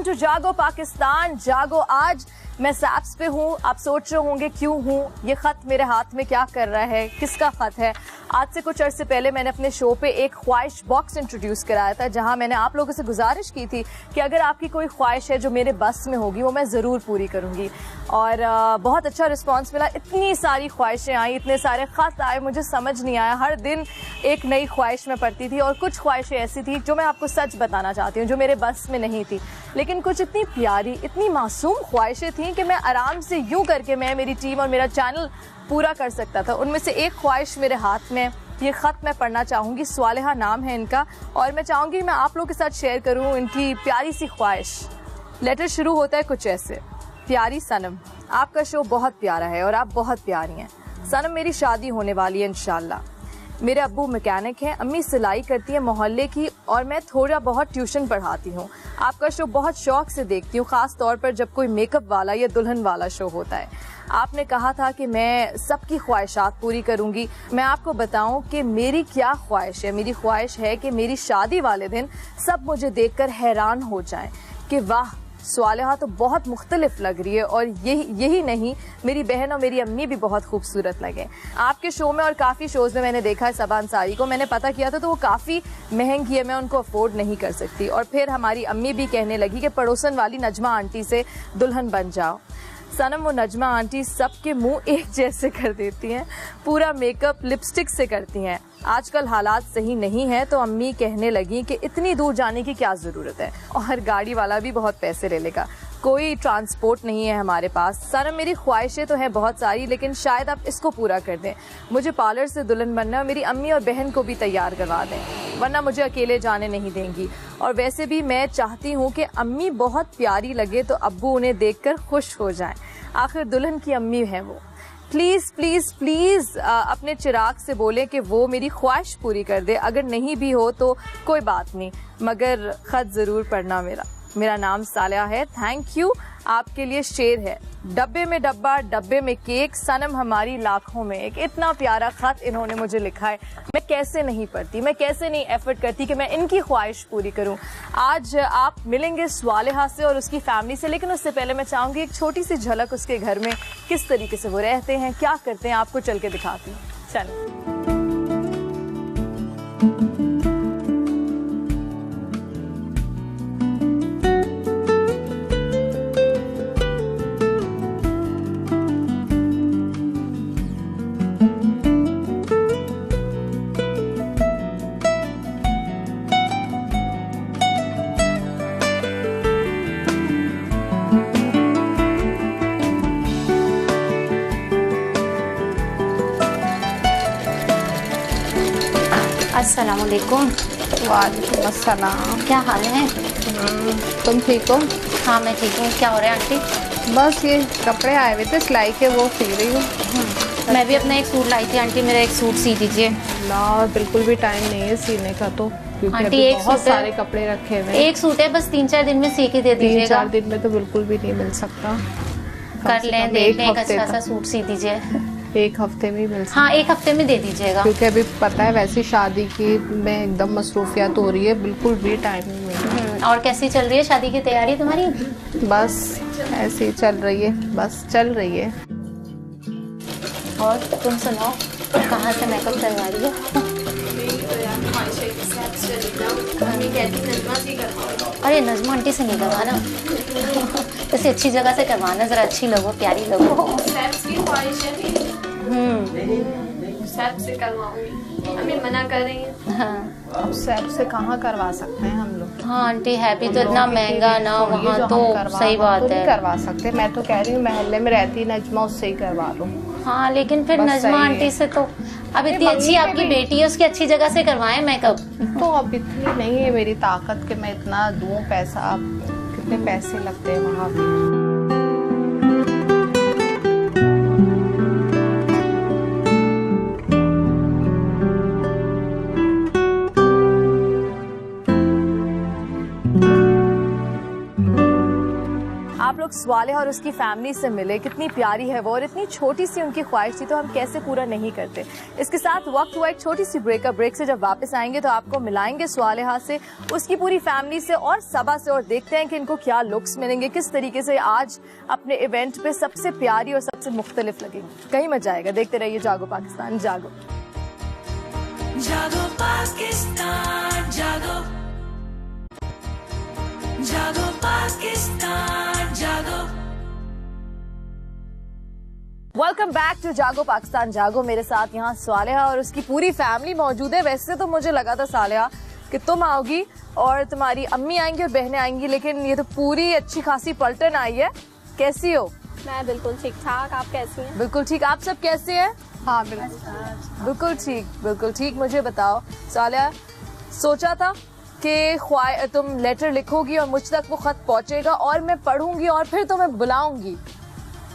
To जागो पाकिस्तान, जागो आज। मैं सैप्स पे हूँ। आप सोच रहे होंगे क्यों हूँ, ये खत मेरे हाथ में क्या कर रहा है, किसका खत है। आज से कुछ अर्से पहले मैंने अपने शो पे एक ख्वाहिश बॉक्स इंट्रोड्यूस कराया था, जहां मैंने आप लोगों से गुजारिश की थी कि अगर आपकी कोई ख्वाहिश है जो मेरे बस में होगी वो मैं ज़रूर पूरी करूंगी। और बहुत अच्छा रिस्पांस मिला। इतनी सारी ख्वाहिशें आई, इतने सारे खत आए, मुझे समझ नहीं आया। हर दिन एक नई ख्वाहिश में पड़ती थी और कुछ ख्वाहिशें ऐसी थी जो मैं आपको सच बताना चाहती हूँ, जो मेरे बस में नहीं थी। लेकिन कुछ इतनी प्यारी, इतनी मासूम ख्वाहिशें थी कि मैं आराम से यूं करके मैं, मेरी टीम और मेरा चैनल पूरा कर सकता था। उनमें से एक ख्वाहिश मेरे हाथ में, ये ख़त मैं पढ़ना चाहूँगी। स्वालिहा नाम है इनका और मैं चाहूँगी मैं आप लोगों के साथ शेयर करूँ इनकी प्यारी सी ख्वाहिश। लेटर शुरू होता है कुछ ऐसे। प्यारी सनम, आपका शो बहुत प्यारा है और आप बहुत प्यारी हैं। सनम, मेरी शादी होने वाली है इंशाल्लाह। मेरे अब्बू मैकेनिक हैं, अम्मी सिलाई करती हैं मोहल्ले की और मैं थोड़ा बहुत ट्यूशन पढ़ाती हूँ। आपका शो बहुत शौक से देखती हूँ, ख़ास तौर पर जब कोई मेकअप वाला या दुल्हन वाला शो होता है। आपने कहा था कि मैं सबकी ख्वाहिशात पूरी करूँगी। मैं आपको बताऊँ कि मेरी क्या ख्वाहिश है। मेरी ख्वाहिश है कि मेरी शादी वाले दिन सब मुझे देखकर हैरान हो जाएं कि वाह, स्वालिहा तो बहुत मुख्तलिफ लग रही है। और यही नहीं, मेरी बहन और मेरी अम्मी भी बहुत खूबसूरत लगे। आपके शो में और काफ़ी शोज़ में मैंने देखा है सबा अंसारी को, मैंने पता किया था तो वो काफ़ी महंगी है, मैं उनको अफोर्ड नहीं कर सकती। और फिर हमारी अम्मी भी कहने लगी कि पड़ोसन वाली नजमा आंटी से दुल्हन बन जाओ। सनम, वो नजमा आंटी सबके मुंह एक जैसे कर देती हैं, पूरा मेकअप लिपस्टिक से करती हैं। आजकल हालात सही नहीं है तो अम्मी कहने लगी कि इतनी दूर जाने की क्या ज़रूरत है, और गाड़ी वाला भी बहुत पैसे ले लेगा, कोई ट्रांसपोर्ट नहीं है हमारे पास। सनम, मेरी ख्वाहिशें तो हैं बहुत सारी, लेकिन शायद आप इसको पूरा कर दें। मुझे पार्लर से दुल्हन बनना है और मेरी अम्मी और बहन को भी तैयार करवा दें, वरना मुझे अकेले जाने नहीं देंगी। और वैसे भी मैं चाहती हूँ कि अम्मी बहुत प्यारी लगे तो अब्बू उन्हें देखकर खुश हो जाएं। आखिर दुल्हन की अम्मी है वो। प्लीज़ प्लीज़ प्लीज़ अपने चिराग से बोले कि वो मेरी ख्वाहिश पूरी कर दे। अगर नहीं भी हो तो कोई बात नहीं, मगर ख़त ज़रूर पढ़ना। मेरा नाम सालिहा है। Thank you. आपके लिए शेर है। डब्बे में डब्बा, डब्बे में केक, सनम हमारी लाखों में एक। इतना प्यारा खत इन्होंने मुझे लिखा है। मैं कैसे नहीं पढ़ती, मैं कैसे नहीं एफर्ट करती कि मैं इनकी ख्वाहिश पूरी करूं। आज आप मिलेंगे स्वालिहा से और उसकी फैमिली से, लेकिन उससे पहले मैं चाहूंगी एक छोटी सी झलक उसके घर में किस तरीके से वो रहते हैं, क्या करते हैं, आपको चल के दिखाती हूँ। चलो। अस्सलाम वालेकुम। वालेकुम अस्सलाम। क्या हाल है? तुम ठीक हो? हाँ मैं ठीक हूँ। क्या हो रहा है आंटी? बस ये कपड़े आए हुए थे सिलाई के, वो सी रही हूँ। मैं भी अपना एक सूट लाई थी आंटी, मेरा एक सूट सी दीजिए। ना, बिल्कुल भी टाइम नहीं है सीने का तो, क्योंकि आंटी एक बहुत सारे कपड़े रखे हुए। एक सूट है, बस 3-4 दिन में सी के दे दीजिएगा। 3-4 दिन में तो बिल्कुल भी नहीं मिल सकता। कर लें, देख लें, एक अच्छा सा सूट सी दीजिए। एक हफ्ते में मिल सकता। हाँ, एक हफ्ते में दे दीजिएगा, क्योंकि अभी पता है वैसी शादी की में एकदम मसरूफियत हो रही है, बिल्कुल भी टाइम नहीं मिल रहा। और कैसी चल रही है शादी की तैयारी तुम्हारी? बस ऐसे ही चल रही है, बस चल रही है। और तुम सुनाओ, कहाँ से मेकअप करवा रही हो? अरे नजमा आंटी से नहीं करवाना, ऐसी अच्छी जगह से करवाना, जरा अच्छी लगो, प्यारी लगो। सैप से करवाऊंगी, अम्मी मना कर रही है। हाँ, अब सैप से कहाँ करवा सकते हैं हम लोग? हाँ आंटी, है भी तो इतना महंगा ना वहाँ, तो सही बात है। नहीं करवा सकते। मैं तो कह रही हूँ महल्ले में रहती नजमा, उससे ही करवा लो। हाँ, लेकिन फिर नजमा आंटी से तो अब इतनी अच्छी आपकी बेटी है, उसकी अच्छी जगह से करवाएं मेकअप। तो अब इतनी नहीं है मेरी ताकत कि मैं इतना दूं पैसा। कितने पैसे लगते हैं वहाँ पे। आप लोग स्वालिहा और उसकी फैमिली से मिले, कितनी प्यारी है वो और इतनी छोटी सी उनकी ख्वाहिश थी तो हम कैसे पूरा नहीं करते। इसके साथ वक्त हुआ एक छोटी सी ब्रेक से जब वापस आएंगे तो आपको मिलाएंगे स्वालिहा से, उसकी पूरी फैमिली से और सबा से, और देखते हैं कि इनको क्या लुक्स मिलेंगे, किस तरीके से आज अपने इवेंट पे सबसे प्यारी और सबसे मुख्तलिफ लगेंगी। कहीं मजा आएगा। देखते रहिए जागो पाकिस्तान जागो। जागो पाकिस्तान जागो, जागो पाकिस्तान जागो। वेलकम बैक टू जागो पाकिस्तान जागो। मेरे साथ यहाँ स्वालिहा और उसकी पूरी फैमिली मौजूद है। वैसे तो मुझे लगा था सालिहा कि तुम आओगी और तुम्हारी अम्मी आएंगी और बहनें आएंगी, लेकिन ये तो पूरी अच्छी खासी पलटन आई है। कैसी हो? मैं बिल्कुल ठीक ठाक, आप कैसी हैं? बिल्कुल ठीक। आप सब कैसे हैं? हाँ बिल्कुल बिल्कुल ठीक। मुझे बताओ सालिहा, सोचा था कि तुम लेटर लिखोगी और मुझ तक वो खत पहुंचेगा और मैं पढ़ूंगी और फिर तुम्हें बुलाऊंगी।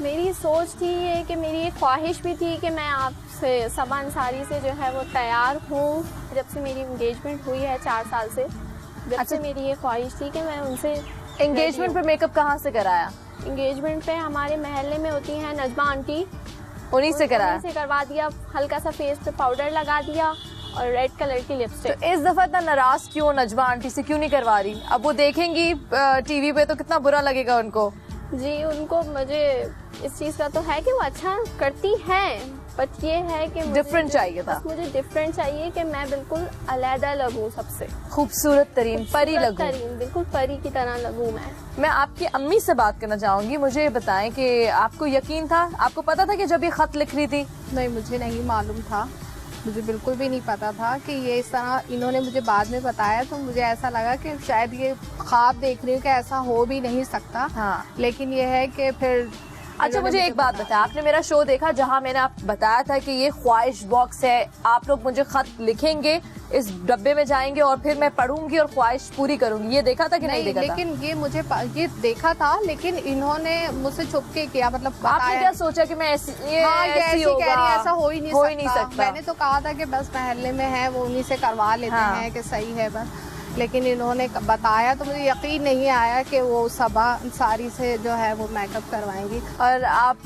मेरी सोच थी ये कि मेरी एक ख्वाहिश भी थी कि मैं आपसे सबा अंसारी से जो है वो तैयार हूँ। जब से मेरी एंगेजमेंट हुई है 4 साल से, जब से मेरी ये ख्वाहिश थी कि मैं उनसे। एंगेजमेंट पे मेकअप कहाँ से कराया? एंगेजमेंट पे हमारे महल्ले में होती हैं नजमा आंटी, उन्हीं से कराया? उन्हीं से करवा दिया। हल्का सा फेस पे पाउडर लगा दिया और रेड कलर की लिपस्टिक। तो इस दफा इतना नाराज क्यों? नजमा आंटी से क्यों नहीं करवा रही? अब वो देखेंगी टीवी पे तो कितना बुरा लगेगा उनको। जी, उनको मुझे इस चीज का तो है कि वो अच्छा करती हैं, बट ये है कि डिफरेंट चाहिए था। मुझे डिफरेंट चाहिए कि मैं बिल्कुल अलहदा लगूं, सबसे खूबसूरत तरीन परी लगूं, बिल्कुल परी की तरह लगूं। मैं आपकी अम्मी से बात करना चाहूंगी। मुझे बताएं कि आपको यकीन था, आपको पता था कि जब ये खत लिख रही थी? नहीं, मुझे नहीं मालूम था, मुझे बिल्कुल भी नहीं पता था कि ये इस तरह। इन्होंने मुझे बाद में बताया तो मुझे ऐसा लगा कि शायद ये ख्वाब देख रही हूँ कि ऐसा हो भी नहीं सकता। हाँ। लेकिन ये है कि फिर। अच्छा, मुझे एक बात बताया, आपने मेरा शो देखा जहाँ मैंने आप बताया था कि ये ख्वाहिश बॉक्स है, आप लोग मुझे खत लिखेंगे, इस डब्बे में जाएंगे और फिर मैं पढ़ूंगी और ख्वाहिश पूरी करूंगी। ये देखा था कि नहीं देखा लेकिन था? ये मुझे ये देखा था, लेकिन इन्होंने मुझसे छुप के किया। मतलब आपने क्या सोचा कि मैं ऐसी कह रही है, ऐसा हो ही नहीं सकता। मैंने तो कहा था कि बस महल्ले में है, वो उन्हीं से करवा लेते हैं कि सही है बस। लेकिन इन्होंने बताया तो मुझे यकीन नहीं आया कि वो सबा अंसारी से जो है वो मेकअप करवाएंगी। और आप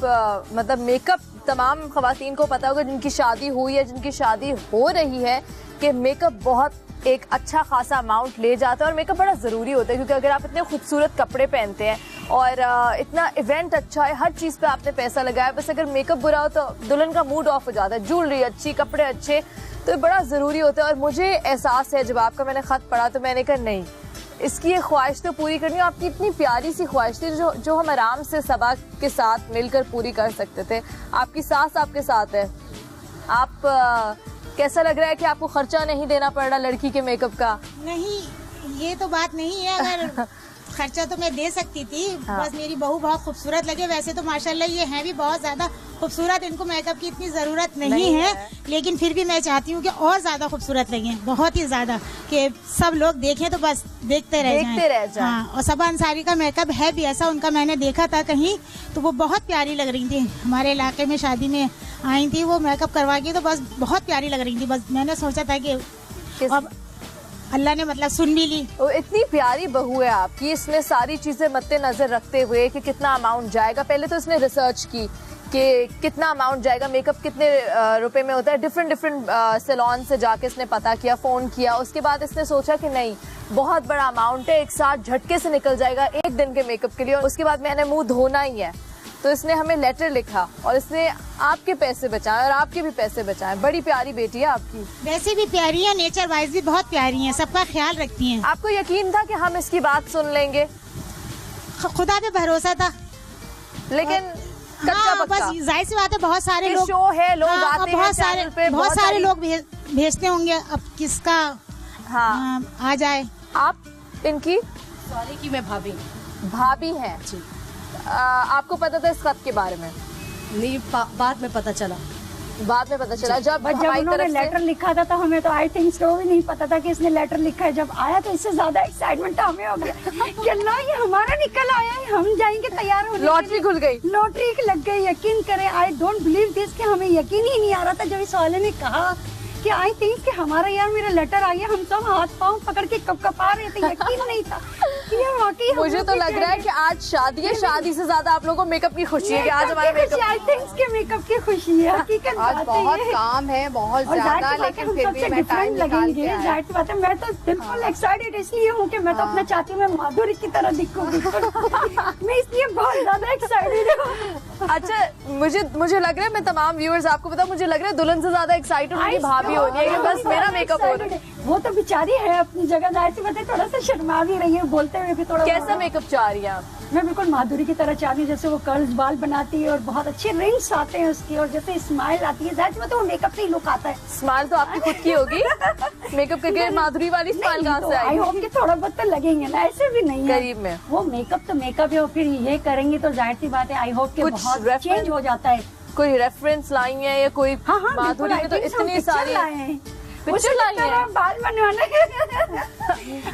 मतलब मेकअप तमाम खवातीन को पता होगा जिनकी शादी हुई है, जिनकी शादी हो रही है, कि मेकअप बहुत एक अच्छा खासा अमाउंट ले जाता है और मेकअप बड़ा ज़रूरी होता है, क्योंकि अगर आप इतने खूबसूरत कपड़े पहनते हैं और इतना इवेंट अच्छा है, हर चीज़ पे आपने पैसा लगाया, बस अगर मेकअप बुरा हो तो दुल्हन का मूड ऑफ हो जाता है। ज्वेलरी अच्छी, कपड़े अच्छे, तो बड़ा ज़रूरी होता है। और मुझे एहसास है जब आपका मैंने ख़त पढ़ा तो मैंने कहा नहीं, इसकी ये ख्वाहिश तो पूरी करनी है। आपकी इतनी प्यारी सी ख्वाहिश थी जो हम आराम से सबा के साथ मिलकर पूरी कर सकते थे। आपकी सास आपके साथ है, आप कैसा लग रहा है कि आपको खर्चा नहीं देना पड़ रहा लड़की के मेकअप का? नहीं, ये तो बात नहीं है। अगर खर्चा तो मैं दे सकती थी। हाँ। बस मेरी बहू बहुत खूबसूरत लगे। वैसे तो माशाल्लाह ये हैं भी बहुत ज्यादा खूबसूरत, इनको मेकअप की इतनी जरूरत नहीं है, लेकिन फिर भी मैं चाहती हूँ कि और ज्यादा खूबसूरत लगे, बहुत ही ज्यादा, कि सब लोग देखें तो बस देखते रह जाएं। हाँ, और सबा अंसारी का मेकअप है भी ऐसा, उनका मैंने देखा था कहीं, तो वो बहुत प्यारी लग रही थी। हमारे इलाके में शादी में आई थी, वो मेकअप करवा के तो बस बहुत प्यारी लग रही थी। बस मैंने सोचा था कि अब अल्लाह ने मतलब सुन भी ली। इतनी प्यारी बहू है आपकी, इसने सारी चीजें मद्देनजर रखते हुए कि कितना अमाउंट जाएगा, पहले तो इसने रिसर्च की कि कितना अमाउंट जाएगा, मेकअप कितने रुपए में होता है, डिफरेंट सैलून से जाके इसने पता किया, फोन किया। उसके बाद इसने सोचा कि नहीं, बहुत बड़ा अमाउंट है, एक साथ झटके से निकल जाएगा एक दिन के मेकअप के लिए, और उसके बाद मैंने मुंह धोना ही है। तो इसने हमें लेटर लिखा और इसने आपके पैसे बचाए और आपके भी पैसे बचाए। बड़ी प्यारी बेटी है आपकी। वैसे भी प्यारी है, नेचर वाइज भी बहुत प्यारी है, सबका ख्याल रखती हैं। आपको यकीन था कि हम इसकी बात सुन लेंगे? खुदा पे भरोसा था, लेकिन हाँ, बस जाहिर सी बात है, बहुत सारे लोग शो है, लोग आते हैं चैनल पे, बहुत सारे लोग भेजते होंगे, अब किसका आ जाए। आप इनकी सॉरी की मैं भाभी हैं। आपको पता था इस खत के बारे में? नहीं, बाद में पता चला। जब उन्होंने लेटर लिखा था तो हमें तो आई थिंक सो भी नहीं पता था कि इसने लेटर लिखा है। जब आया तो इससे ज्यादा एक्साइटमेंट हमें हो गया कि अल्लाह ये हमारा निकल आया है, हम जाएंगे तैयार होने। लॉटरी खुल गई, लॉटरी लग गई। यकीन करें, आई डोंट बिलीव दिस कि हमें यकीन ही नहीं आ रहा था जब इस वाले ने कहा कि आई थिंक कि हमारा यार मेरा लेटर आ गया। हम सब हाथ पाँव पकड़ के कपकपा रहे थे, यकीन नहीं था। ये वाकई मुझे तो लग रहा है कि आज शादी है, शादी से ज्यादा आप लोगों को मेकअप की खुशी है कि आज हमारा मेकअप। आई थिंक के मेकअप की खुशी है, हकीकत आज बात बहुत है। काम है, बहुत ज्यादा, लेकिन फिर भी मैं टाइम निकाल के आई। जाहिर सी बात है, मैं तो बिल्कुल एक्साइटेड इसलिए हूँ कि मैं तो अपना चाहती हूँ मैं माधुरी की तरह दिखूं। मैं इसलिए बहुत ज्यादा एक्साइटेड हूँ। अच्छा, मुझे लग रहा है, मैं तमाम व्यूअर्स आपको बताऊं, मुझे लग रहा है दुल्हन से ज्यादा एक्साइटेड उनकी भाभी हो रही है कि बस मेरा मेकअप हो रहा है। वो तो बेचारी है अपनी जगह, जाहिर सी बात है थोड़ा सा शर्मा भी रही है, बोलते हुए भी थोड़ा। कैसा मेकअप चाह रही हैं आप? मैं बिल्कुल माधुरी की तरह चाह रही हूँ, जैसे वो कर्ल्स बाल बनाती है और बहुत अच्छे रिंग्स आते हैं उसकी, और जैसे स्माइल आती है, जाहिर सी बात है वो मेकअप से ही लुक आता है। स्माइल तो आपकी खुद की होगी, मेकअप करके माधुरी वाली स्माइल कहाँ से आई आएगी? होप कि थोड़ा बहुत तो लगेंगे ना, ऐसे भी नहीं है करीब में। वो मेकअप तो मेकअप है, और फिर ये करेंगे तो जाहिर सी बात है आई होप कि कुछ बहुत reference- चेंज हो जाता है। कोई रेफरेंस लाई है या कोई? हाँ, माधुरी में तो इतनी सारी पिक्चर लाई है। बाल बनवाने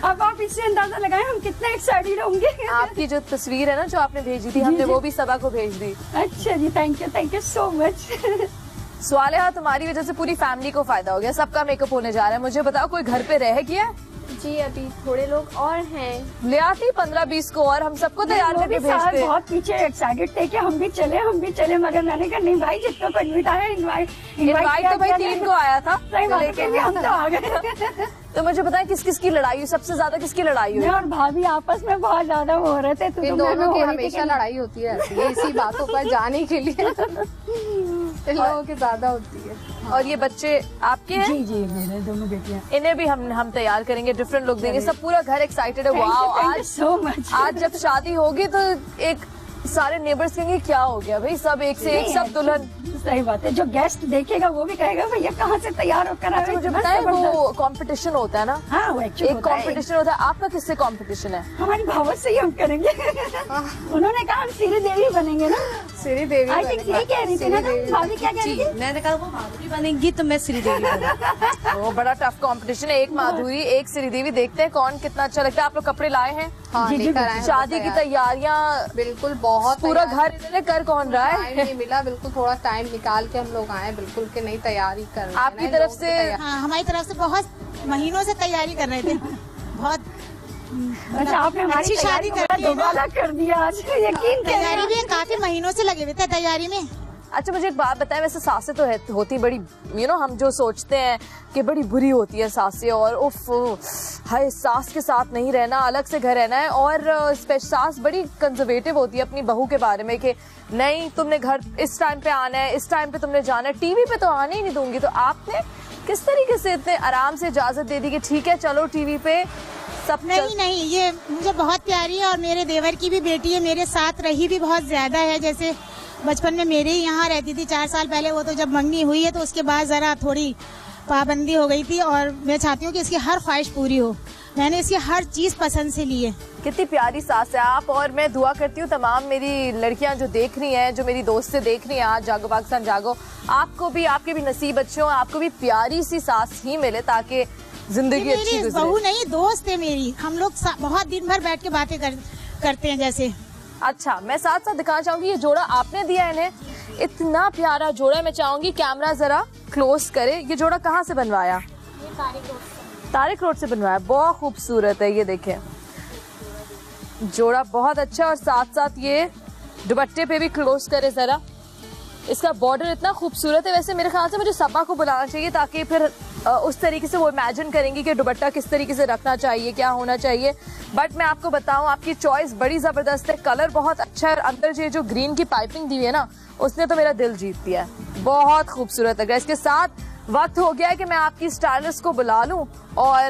अब आप इससे अंदाजा लगाएं हम कितने एक्साइटेड होंगे। आपकी जो तस्वीर है ना जो आपने भेजी थी, हमने वो भी सबा को भेज दी। अच्छा जी, थैंक यू सो मच। सवाल तुम्हारी वजह से पूरी फैमिली को फायदा हो गया, सबका मेकअप होने जा रहा है। मुझे बताओ कोई घर पे रह गया? जी अभी थोड़े लोग और हैं। ले आती 15-20 को और हम सबको तैयार करके भेजते। बहुत पीछे एक्साइटेड थे कि हम भी चले, मगर मैंने कहा नहीं भाई, जितना को इनविट आया इनवाइट तो भाई 3 को आया था, सही बात है कि हम तो आ गए। तो मुझे बताएं किस किस की लड़ाई हुई, सबसे ज्यादा किसकी लड़ाई हुई? मैं और भाभी आपस में बहुत ज्यादा हो रहे थे। इन दोनों की हमेशा लड़ाई होती रहती है इसी बातों पर जाने के लिए। इन लोगों की ज्यादा होती है। और ये बच्चे आपके हैं? जी मेरे दोनों बेटियां। इन्हें भी हम तैयार करेंगे, डिफरेंट लुक देंगे। सब पूरा घर एक्साइटेड है। वाओ, आज सो मच। आज जब शादी होगी तो एक सारे नेबर्स कहेंगे क्या हो गया भाई, सब एक से एक, सब दुल्हन। सही बात है, जो गेस्ट देखेगा वो भी कहेगा भैया कहाँ से तैयार होकर आए। मुझे बताएं वो कंपटीशन होता है ना? हाँ, वो एक कंपटीशन होता है। आपका किससे कंपटीशन है? हमारी भावत से ही हम करेंगे। उन्होंने कहा हम श्री देवी बनेंगे ना। श्री देवी आई थिंक यही कह रही थी ना भाभी, क्या कह रही थी? मैंने कहा वो माधुरी बनेंगी तो मैं श्रीदेवी बनूंगी। वो बड़ा टफ कंपटीशन है, एक माधुरी एक श्रीदेवी। देखते हैं कौन कितना अच्छा लगता है। आप लोग कपड़े लाए हैं? हाँ, लेकर आए हैं। शादी की तैयारियां बिल्कुल बहुत पूरा घर इन्होंने कर कौन रहा है? नहीं मिला, बिल्कुल थोड़ा टाइम निकाल के हम लोग आए, बिल्कुल के नई तैयारी कर रहे हैं। आपकी तरफ से? हाँ, हमारी तरफ से बहुत महीनों से तैयारी कर रहे थे। बहुत अच्छा, आपने हमारी अच्छी शादी कर दी है। दोबारा कर दिया आज, यकीन तैयारी भी काफी महीनों से लगे हुए थे तैयारी में। अच्छा, मुझे एक बात बताएं, वैसे सासें तो होती बड़ी हम जो सोचते हैं कि बड़ी बुरी होती है सासें, और उफ हाय सास के साथ नहीं रहना, अलग से घर रहना है। और सास बड़ी कंजर्वेटिव होती है अपनी बहू के बारे में कि नहीं तुमने घर इस टाइम पे आना है, इस टाइम पे तुमने जाना है, टीवी पे तो आने ही नहीं दूंगी। तो आपने किस तरीके से इतने आराम से इजाजत दे दी कि ठीक है चलो टीवी पे सब? नहीं, ये मुझे बहुत प्यारी है, और मेरे देवर की भी बेटी है, मेरे साथ रही भी बहुत ज्यादा है। जैसे बचपन में मेरे ही यहाँ रहती थी 4 साल पहले, वो तो जब मंगनी हुई है तो उसके बाद जरा थोड़ी पाबंदी हो गई थी, और मैं चाहती हूँ कि इसकी हर ख्वाहिश पूरी हो। मैंने इसकी हर चीज पसंद से ली है। कितनी प्यारी सास है आप। और मैं दुआ करती हूँ तमाम मेरी लड़कियां जो देख रही हैं, जो मेरी दोस्त से देख रही हैं आज जागो पाकिस्तान जागो, आपको भी, आपके भी नसीब अच्छे हो, आपको भी प्यारी सी सास ही मिले ताकि जिंदगी अच्छी गुजरे। बहू नहीं, दोस्त है मेरी। हम लोग बहुत दिन भर बैठ के बातें करते हैं जैसे। अच्छा, मैं साथ साथ दिखाना चाहूंगी ये जोड़ा आपने दिया इन्हें, इतना प्यारा जोड़ा। मैं चाहूंगी कैमरा जरा क्लोज करे। ये जोड़ा कहाँ से बनवाया? तारिक रोड से बनवाया। बहुत खूबसूरत है, ये देखें जोड़ा बहुत अच्छा। और साथ साथ ये दुपट्टे पे भी क्लोज करे जरा, इसका बॉर्डर इतना खूबसूरत है। वैसे मेरे ख्याल से मुझे सबा को बुलाना चाहिए ताकि फिर उस तरीके से वो इमेजिन करेंगी कि दुपट्टा किस तरीके से रखना चाहिए, क्या होना चाहिए। बट मैं आपको बताऊं, आपकी चॉइस बड़ी जबरदस्त है, कलर बहुत अच्छा है। अंदर ये जो ग्रीन की पाइपिंग दी हुई है ना, उसने तो मेरा दिल जीत लिया है। बहुत खूबसूरत लग रहा है। इसके साथ वक्त हो गया है कि मैं आपकी स्टाइलिस्ट को बुला लूं और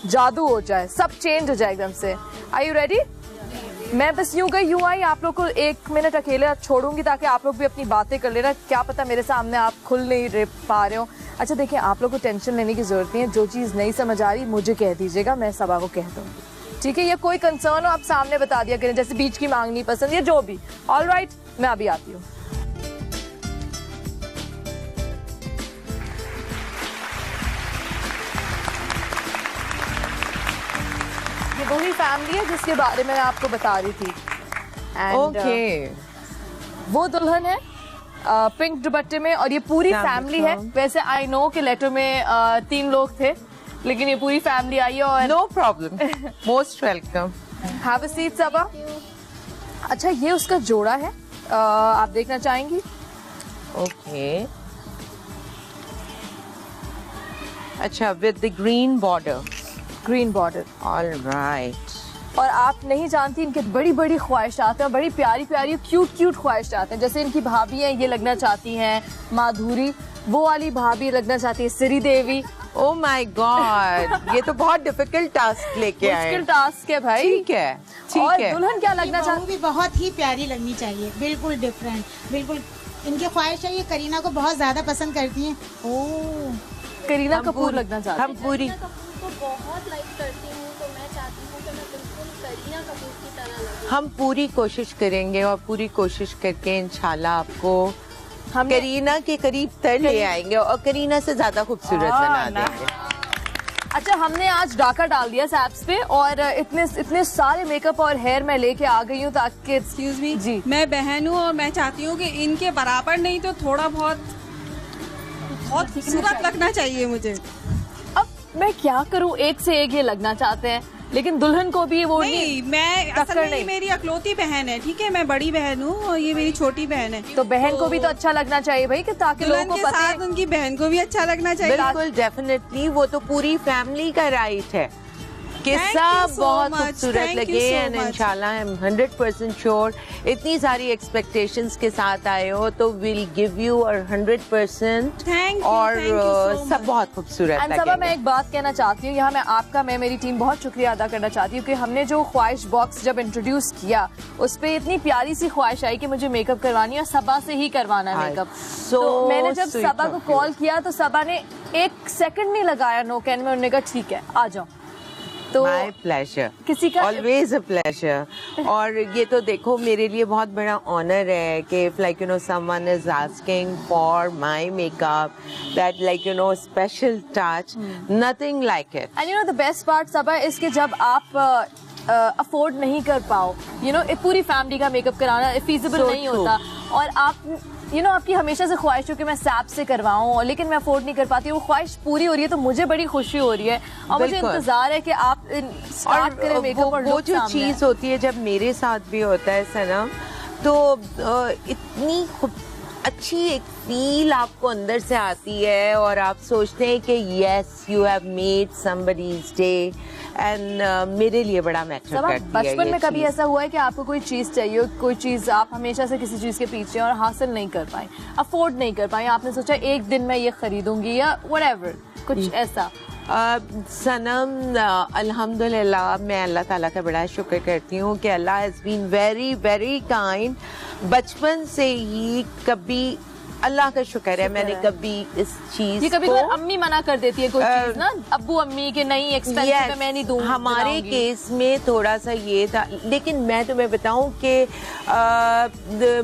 जादू हो जाए, सब चेंज हो जाए एकदम से। Are you ready? मैं बस यूं गई यूं आई, आप लोग को 1 मिनट अकेले छोड़ूंगी ताकि आप लोग भी अपनी बातें कर लेना। क्या पता मेरे सामने आप खुल नहीं रह पा रहे हो। अच्छा देखिए, आप लोग को टेंशन लेने की जरूरत नहीं है। जो चीज नहीं समझ आ रही मुझे कह दीजिएगा, मैं सबा को कह दूंगी, ठीक है? ये कोई कंसर्न हो आप सामने बता दिया करें, जैसे बीच की मांगनी पसंद या जो भी। ऑल राइट, मैं अभी आती हूँ। ये वही फैमिली है जिसके बारे में मैं आपको बता रही थी। ओके, वो दुल्हन है पिंक दुपट्टे में, और ये पूरी फैमिली है। वैसे आई नो कि लेटर में 3 लोग थे, लेकिन ये पूरी फैमिली आई है और no problem, most welcome. Have a seat Saba. अच्छा ये उसका जोड़ा है, आप देखना चाहेंगी? ओके, अच्छा with the green border. Green border, alright. और आप नहीं जानती इनके बड़ी बड़ी ख्वाहिशात हैं, बड़ी प्यारी प्यारी क्यूट क्यूट ख्वाहिशात हैं। जैसे इनकी भाभी हैं, ये लगना चाहती हैं माधुरी, वो वाली भाभी लगना चाहती है श्रीदेवी। ओह माय गॉड, ये तो बहुत डिफिकल्ट टास्क लेके आए। मुश्किल टास्क है भाई। ठीक है, ठीक और है। दुल्हन क्या लगना चाहती? भी बहुत ही प्यारी लगनी चाहिए, बिल्कुल डिफरेंट, बिल्कुल इनकी ख्वाहिश है। ये करीना को बहुत ज्यादा पसंद करती हैं। ओह, करीना कपूर लगना चाहती हम पूरी को बहुत लाइक करती हूँ, तो मैं चाहती हूँ कि मैं बिल्कुल करीना कपूर की तरह लगूं। हम पूरी कोशिश करेंगे और पूरी कोशिश करके इंशाल्लाह आपको करीना के करीब तर ले आएंगे और करीना से ज्यादा खूबसूरत बना देंगे। अच्छा हमने आज डाका डाल दिया सैप्स पे और इतने सारे मेकअप और हेयर मैं लेके आ गई हूँ ताकि एक्सक्यूज मी जी, मैं बहन हूँ और मैं चाहती हूँ कि इनके बराबर नहीं तो थोड़ा बहुत खूबसूरत लगना चाहिए मुझे। अब मैं क्या करूँ, एक से एक ये लगना चाहते हैं, लेकिन दुल्हन को भी वो नहीं, मैं असल में ये मेरी अकलौती बहन है, ठीक है, मैं बड़ी बहन हूँ और ये मेरी छोटी बहन है। तो बहन को भी तो अच्छा लगना चाहिए भाई, कि ताकि लोगों को पता है। उनकी बहन को भी अच्छा लगना चाहिए। बिल्कुल, डेफिनेटली, वो तो पूरी फैमिली का राइट है कि सब बहुत खूबसूरत लगे। एंड इंशाल्लाह आई एम 100% श्योर, इतनी सारी एक्सपेक्टेशंस के साथ आए हो तो विल गिव यू 100% और सब बहुत खूबसूरत लगेगा। मैं एक बात कहना चाहती हूँ, यहाँ मैं मेरी टीम बहुत शुक्रिया अदा करना चाहती हूँ कि हमने जो ख्वाहिश बॉक्स जब इंट्रोड्यूस किया उस पर इतनी प्यारी सी ख्वाहिश आई कि मुझे मेकअप करवानी है और सबा से ही करवाना है मेकअप। तो मैंने जब सबा को कॉल किया तो सबा ने 1 सेकंड नहीं लगाया नो कहने में, उन्होंने कहा ठीक है आ जाओ। तो माय प्लेजर, किसी का ऑलवेज अ प्लेजर। और ये तो देखो मेरे लिए बहुत बड़ा ऑनर है कि like you know someone is asking for my makeup, that like you know special touch, nothing like it. And you know the best part Saba is कि जब आप अफोर्ड नहीं कर पाओ, यू नो पूरी फैमिली का मेकअप कराना फीजिबल नहीं होता, और आप यू नो आपकी हमेशा से ख्वाहिश हो कि मैं सैप से करवाऊं, लेकिन मैं अफोर्ड नहीं कर पाती, वो ख्वाहिश पूरी हो रही है, तो मुझे बड़ी खुशी हो रही है और मुझे इंतजार है कि आप स्टार्ट करें मेकअप। और वो जो चीज होती है जब मेरे साथ भी होता है सनम, तो इतनी अच्छी एक फील आपको अंदर से आती है और आप सोचते हैं कि yes you have made somebody's day, and मेरे लिए बड़ा मैटर करती है। बचपन में कभी ऐसा हुआ है कि आपको कोई चीज चाहिए, कोई चीज आप हमेशा से किसी चीज के पीछे और हासिल नहीं कर पाए, अफोर्ड नहीं कर पाए, आपने सोचा एक दिन मैं ये खरीदूंगी या व्हाटएवर, कुछ ऐसा? सनम अल्हम्दुलिल्लाह मैं अल्लाह ताला का बड़ा शुक्र करती हूँ कि Allah has been very very kind. बचपन से ही कभी अल्लाह का शुक्र है मैंने कभी इस चीज ये कभी तो अम्मी मना कर देती है कोई चीज ना, अब्बू अम्मी के नहीं एक्सपेंसिव है मैं नहीं दूंगी। हमारे केस में थोड़ा सा ये था, लेकिन मैं तुम्हें बताऊं कि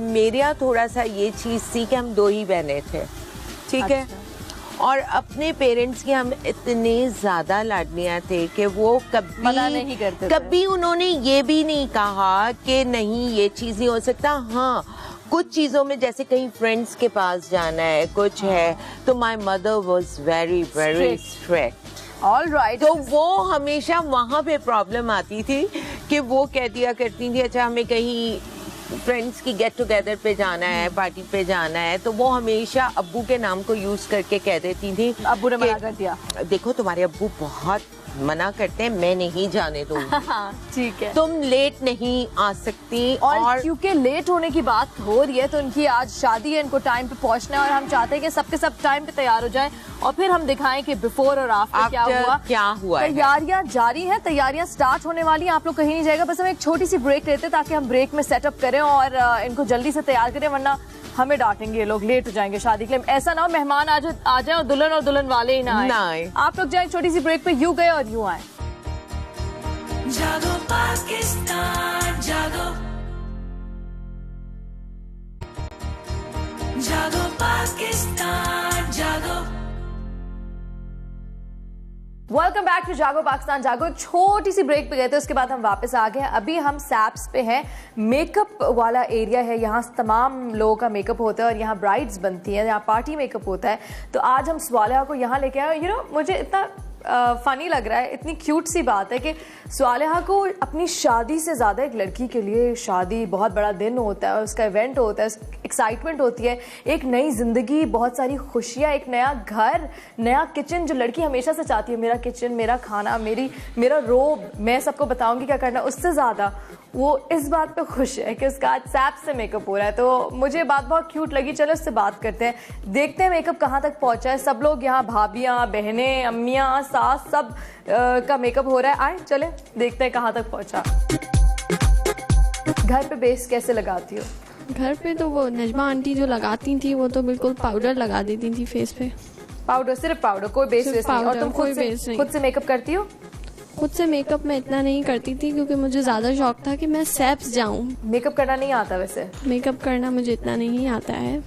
मेरा थोड़ा सा ये चीज थी कि हम 2 ही बहनें थे, ठीक है, और अपने पेरेंट्स की हम इतने ज्यादा लाडलियां थे कि वो कभी उन्होंने ये भी नहीं कहा कि नहीं ये चीज नहीं हो सकता। हाँ, कुछ चीजों में जैसे कहीं फ्रेंड्स के पास जाना है, कुछ है, तो my mother was very very strict. Alright, तो वो हमेशा वहां पे प्रॉब्लम आती थी कि वो कह दिया करती थी अच्छा हमें कहीं फ्रेंड्स की गेट टुगेदर पे जाना है, पार्टी पे जाना है, तो वो हमेशा अब्बू के नाम को यूज करके कह देती थी। अब्बू ने मना कर दिया, देखो तुम्हारे अब्बू बहुत मना करते हैं, मैं नहीं जाने दूंगी, ठीक है, तुम लेट नहीं आ सकती। और क्योंकि लेट होने की बात हो रही है तो इनकी आज शादी है, इनको टाइम पे पहुंचना है और हम चाहते हैं कि सबके सब टाइम पे तैयार हो जाएं और फिर हम दिखाएं कि बिफोर और आफ्टर क्या हुआ। तैयारियां जारी हैं, तैयारियां स्टार्ट होने वाली हैं, आप लोग कहीं नहीं जाएगा। बस हम एक छोटी सी ब्रेक लेते हैं ताकि हम ब्रेक में सेटअप करें और इनको जल्दी से तैयार करें, वरना हमें डांटेंगे ये लोग, लेट हो जाएंगे शादी के लिए। ऐसा ना हो मेहमान आ जाए और दुल्हन वाले ही ना आए। आप लोग जाए छोटी सी ब्रेक पे, यूं गए और यूं आए। जागो पाकिस्तान जागो, जागो पाकिस्तान जागो। वेलकम बैक टू जागो पाकिस्तान जागो। एक छोटी सी ब्रेक पे गए थे, उसके बाद हम वापस आ गए। अभी हम सैप्स पे हैं, मेकअप वाला एरिया है, यहाँ तमाम लोगों का मेकअप होता है और यहाँ ब्राइड्स बनती हैं, यहाँ पार्टी मेकअप होता है। तो आज हम स्वालिहा को यहाँ लेके आए। यू नो मुझे इतना फनी लग रहा है, इतनी क्यूट सी बात है कि स्वालिहा को अपनी शादी से ज़्यादा एक लड़की के लिए शादी बहुत बड़ा दिन होता है, उसका इवेंट होता है, एक्साइटमेंट होती है, एक नई ज़िंदगी, बहुत सारी खुशियाँ, एक नया घर, नया किचन जो लड़की हमेशा से चाहती है, मेरा किचन, मेरा खाना, मेरा रोब, मैं सबको बताऊंगी क्या करना। उससे ज़्यादा वो इस बात पे खुश है कि उसका आज सैप से मेकअप हो रहा है। तो मुझे बात बहुत क्यूट लगी। चलो उससे बात करते हैं, देखते हैं मेकअप कहाँ तक पहुँचा है। सब लोग यहाँ, भाभियाँ, बहनें, अम्मियाँ, सास, सब का मेकअप हो रहा है। आए चले देखते हैं कहाँ तक पहुँचा। घर पे बेस कैसे लगाती हो? घर पे तो वो नजमा आंटी जो लगाती थी वो तो बिल्कुल पाउडर लगा देती थी फेस पे। पाउडर, सिर्फ पाउडर, कोई बेस नहीं? और तुम खुद से मेकअप करती हो? खुद से मेकअप मैं इतना नहीं करती थी क्योंकि मुझे ज़्यादा शौक था कि मैं सैप्स जाऊं। मेकअप करना नहीं आता? वैसे मेकअप करना मुझे इतना नहीं आता है।